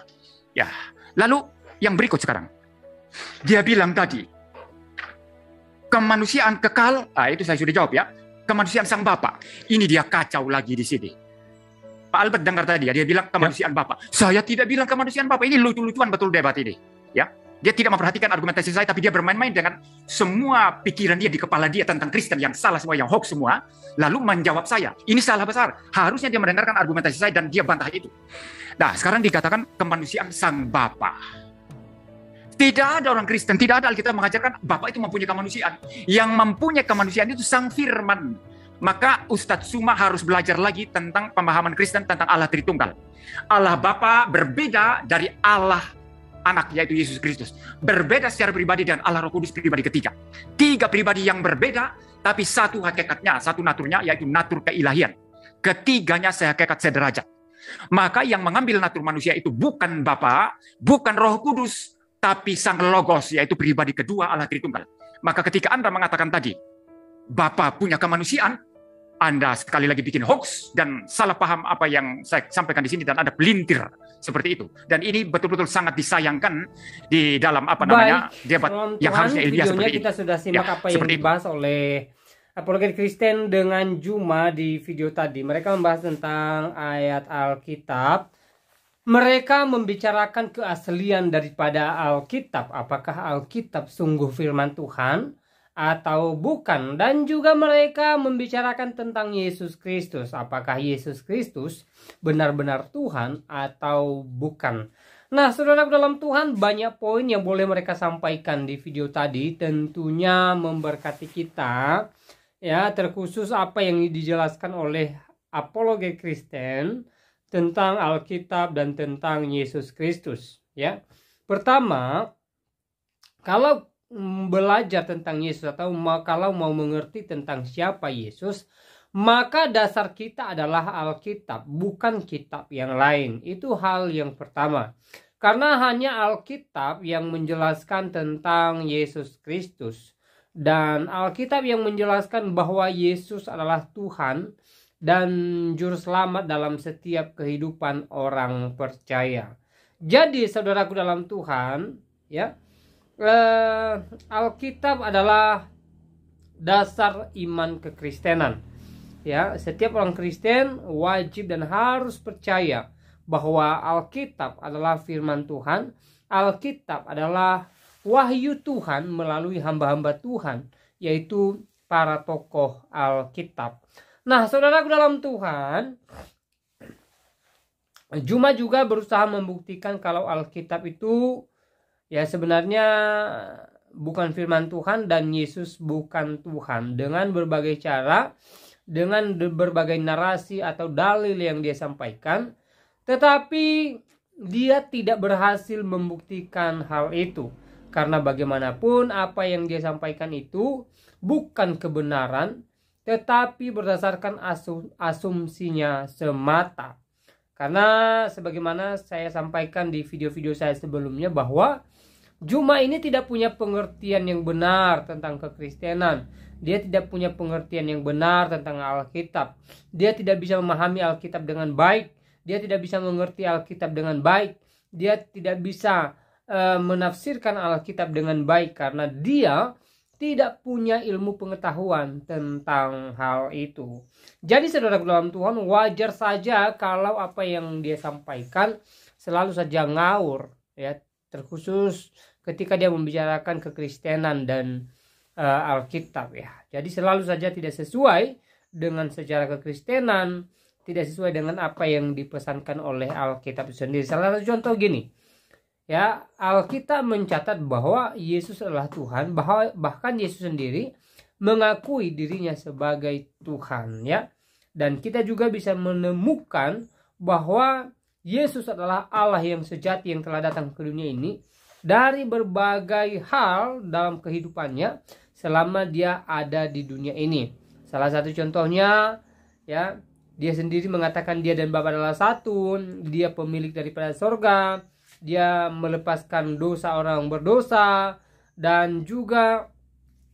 Ya, lalu yang berikut sekarang. Dia bilang tadi, kemanusiaan kekal, itu saya sudah jawab ya. Kemanusiaan Sang Bapa. Ini dia kacau lagi di sini. Pak Albert dengar tadi ya, dia bilang kemanusiaan Bapa. Saya tidak bilang kemanusiaan Bapa. Ini lucu-lucuan betul debat ini. Ya, dia tidak memperhatikan argumentasi saya, tapi dia bermain-main dengan semua pikiran dia di kepala dia tentang Kristen yang salah semua, yang hoax semua. Lalu menjawab saya. Ini salah besar. Harusnya dia mendengarkan argumentasi saya dan dia bantah itu. Nah, sekarang dikatakan kemanusiaan Sang Bapa. Tidak ada orang Kristen, tidak ada Alkitab mengajarkan Bapa itu mempunyai kemanusiaan. Yang mempunyai kemanusiaan itu Sang Firman. Maka Ustadz Zuma harus belajar lagi tentang pemahaman Kristen tentang Allah Tritunggal. Allah Bapa berbeda dari Allah Anak, yaitu Yesus Kristus. Berbeda secara pribadi dengan Allah Roh Kudus pribadi ketiga. Tiga pribadi yang berbeda, tapi satu hakikatnya, satu naturnya, yaitu natur keilahian. Ketiganya sehakikat sederajat. Maka yang mengambil natur manusia itu bukan Bapa, bukan Roh Kudus, tapi Sang Logos, yaitu pribadi kedua Allah Tritunggal. Maka ketika Anda mengatakan tadi, Bapa punya kemanusiaan, Anda sekali lagi bikin hoax dan salah paham apa yang saya sampaikan di sini, dan Anda pelintir seperti itu. Dan ini betul-betul sangat disayangkan di dalam debat yang harusnya ilmiah seperti itu. Kita sudah simak apa yang dibahas oleh Apologet Kristen dengan Zuma di video tadi. Mereka membahas tentang ayat Alkitab. Mereka membicarakan keaslian daripada Alkitab. Apakah Alkitab sungguh firman Tuhan atau bukan? Dan juga mereka membicarakan tentang Yesus Kristus. Apakah Yesus Kristus benar-benar Tuhan atau bukan? Nah, saudara dalam Tuhan, banyak poin yang boleh mereka sampaikan di video tadi. Tentunya memberkati kita. Ya, terkhusus apa yang dijelaskan oleh Apologet Kristen tentang Alkitab dan tentang Yesus Kristus, ya. Pertama, kalau belajar tentang Yesus atau kalau mau mengerti tentang siapa Yesus, maka dasar kita adalah Alkitab, bukan kitab yang lain. Itu hal yang pertama. Karena hanya Alkitab yang menjelaskan tentang Yesus Kristus, dan Alkitab yang menjelaskan bahwa Yesus adalah Tuhan dan juru selamat dalam setiap kehidupan orang percaya. Jadi saudaraku dalam Tuhan, ya, Alkitab adalah dasar iman kekristenan. Ya, setiap orang Kristen wajib dan harus percaya bahwa Alkitab adalah firman Tuhan. Alkitab adalah wahyu Tuhan melalui hamba-hamba Tuhan, yaitu para tokoh Alkitab. Nah, saudaraku dalam Tuhan, Zuma juga berusaha membuktikan kalau Alkitab itu ya sebenarnya bukan firman Tuhan dan Yesus bukan Tuhan. Dengan berbagai cara, dengan berbagai narasi atau dalil yang dia sampaikan, tetapi dia tidak berhasil membuktikan hal itu. Karena bagaimanapun apa yang dia sampaikan itu bukan kebenaran, tetapi berdasarkan asumsinya semata. Karena sebagaimana saya sampaikan di video-video saya sebelumnya bahwa Juma ini tidak punya pengertian yang benar tentang kekristenan. Dia tidak punya pengertian yang benar tentang Alkitab. Dia tidak bisa memahami Alkitab dengan baik. Dia tidak bisa mengerti Alkitab dengan baik. Dia tidak bisa menafsirkan Alkitab dengan baik karena dia tidak punya ilmu pengetahuan tentang hal itu. Jadi saudara dalam Tuhan, wajar saja kalau apa yang dia sampaikan selalu saja ngawur, ya, terkhusus ketika dia membicarakan kekristenan dan Alkitab, ya. Jadi selalu saja tidak sesuai dengan sejarah kekristenan, tidak sesuai dengan apa yang dipesankan oleh Alkitab sendiri. Salah satu contoh gini, ya, Alkitab mencatat bahwa Yesus adalah Tuhan, bahkan Yesus sendiri mengakui dirinya sebagai Tuhan, ya. Dan kita juga bisa menemukan bahwa Yesus adalah Allah yang sejati yang telah datang ke dunia ini dari berbagai hal dalam kehidupannya selama dia ada di dunia ini. Salah satu contohnya, ya, dia sendiri mengatakan dia dan Bapa adalah satu, dia pemilik daripada sorga, dia melepaskan dosa orang berdosa, dan juga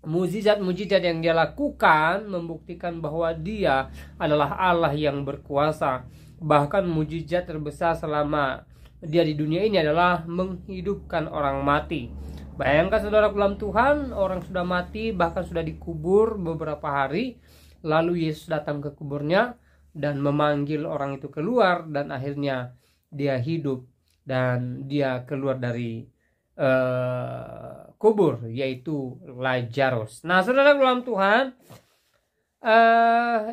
mujizat-mujizat yang dia lakukan membuktikan bahwa dia adalah Allah yang berkuasa. Bahkan mujizat terbesar selama dia di dunia ini adalah menghidupkan orang mati. Bayangkan saudara dalam Tuhan, orang sudah mati, bahkan sudah dikubur beberapa hari, lalu Yesus datang ke kuburnya dan memanggil orang itu keluar, dan akhirnya dia hidup dan dia keluar dari kubur, yaitu Lazarus. Nah saudara dalam Tuhan,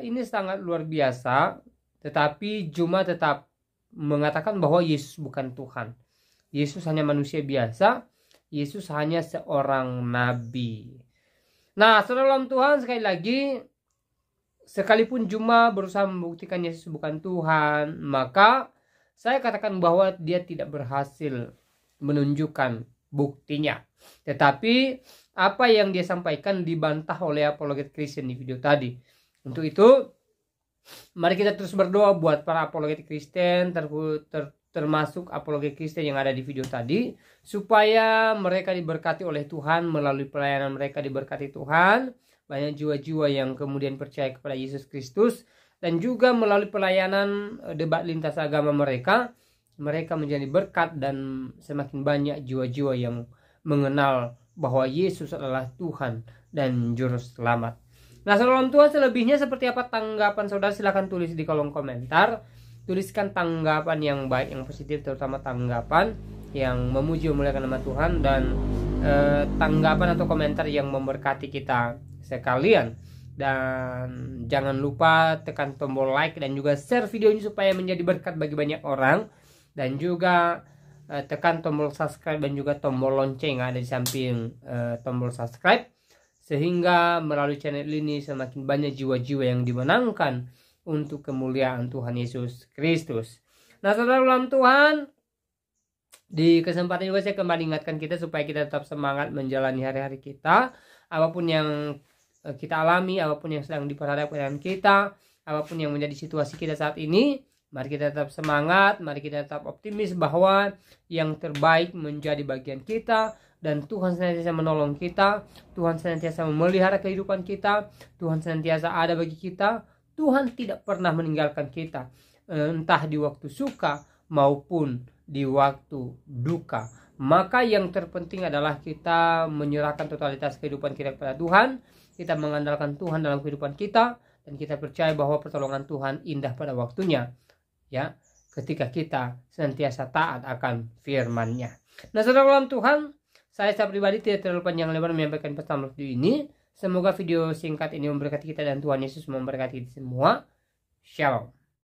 ini sangat luar biasa, tetapi Juma tetap mengatakan bahwa Yesus bukan Tuhan. Yesus hanya manusia biasa, Yesus hanya seorang nabi. Nah saudara dalam Tuhan, sekali lagi, sekalipun Juma berusaha membuktikan Yesus bukan Tuhan, maka saya katakan bahwa dia tidak berhasil menunjukkan buktinya. Tetapi apa yang dia sampaikan dibantah oleh apologet Kristen di video tadi. Untuk itu, mari kita terus berdoa buat para apologet Kristen, termasuk apologet Kristen yang ada di video tadi, supaya mereka diberkati oleh Tuhan, melalui pelayanan mereka diberkati Tuhan. Banyak jiwa-jiwa yang kemudian percaya kepada Yesus Kristus, dan juga melalui pelayanan debat lintas agama mereka menjadi berkat, dan semakin banyak jiwa-jiwa yang mengenal bahwa Yesus adalah Tuhan dan Juru Selamat. Nah saudara Tuhan, selebihnya seperti apa tanggapan saudara, silahkan tulis di kolom komentar. Tuliskan tanggapan yang baik, yang positif, terutama tanggapan yang memuji memuliakan nama Tuhan, dan tanggapan atau komentar yang memberkati kita sekalian. Dan jangan lupa tekan tombol like dan juga share video ini supaya menjadi berkat bagi banyak orang. Dan juga tekan tombol subscribe dan juga tombol lonceng yang ada di samping tombol subscribe, sehingga melalui channel ini semakin banyak jiwa-jiwa yang dimenangkan untuk kemuliaan Tuhan Yesus Kristus. Nah saudara dalam Tuhan, di kesempatan juga saya kembali ingatkan kita supaya kita tetap semangat menjalani hari-hari kita, apapun yang kita alami, apapun yang sedang diperhadapkan kita, apapun yang menjadi situasi kita saat ini. Mari kita tetap semangat, mari kita tetap optimis bahwa yang terbaik menjadi bagian kita, dan Tuhan senantiasa menolong kita, Tuhan senantiasa memelihara kehidupan kita, Tuhan senantiasa ada bagi kita, Tuhan tidak pernah meninggalkan kita, entah di waktu suka maupun di waktu duka. Maka yang terpenting adalah kita menyerahkan totalitas kehidupan kita kepada Tuhan, kita mengandalkan Tuhan dalam kehidupan kita, dan kita percaya bahwa pertolongan Tuhan indah pada waktunya, ya, ketika kita senantiasa taat akan firman-Nya. Nah saudara dalam Tuhan, saya secara pribadi tidak terlalu panjang lebar menyampaikan pesan video ini. Semoga video singkat ini memberkati kita dan Tuhan Yesus memberkati kita semua. Shalom.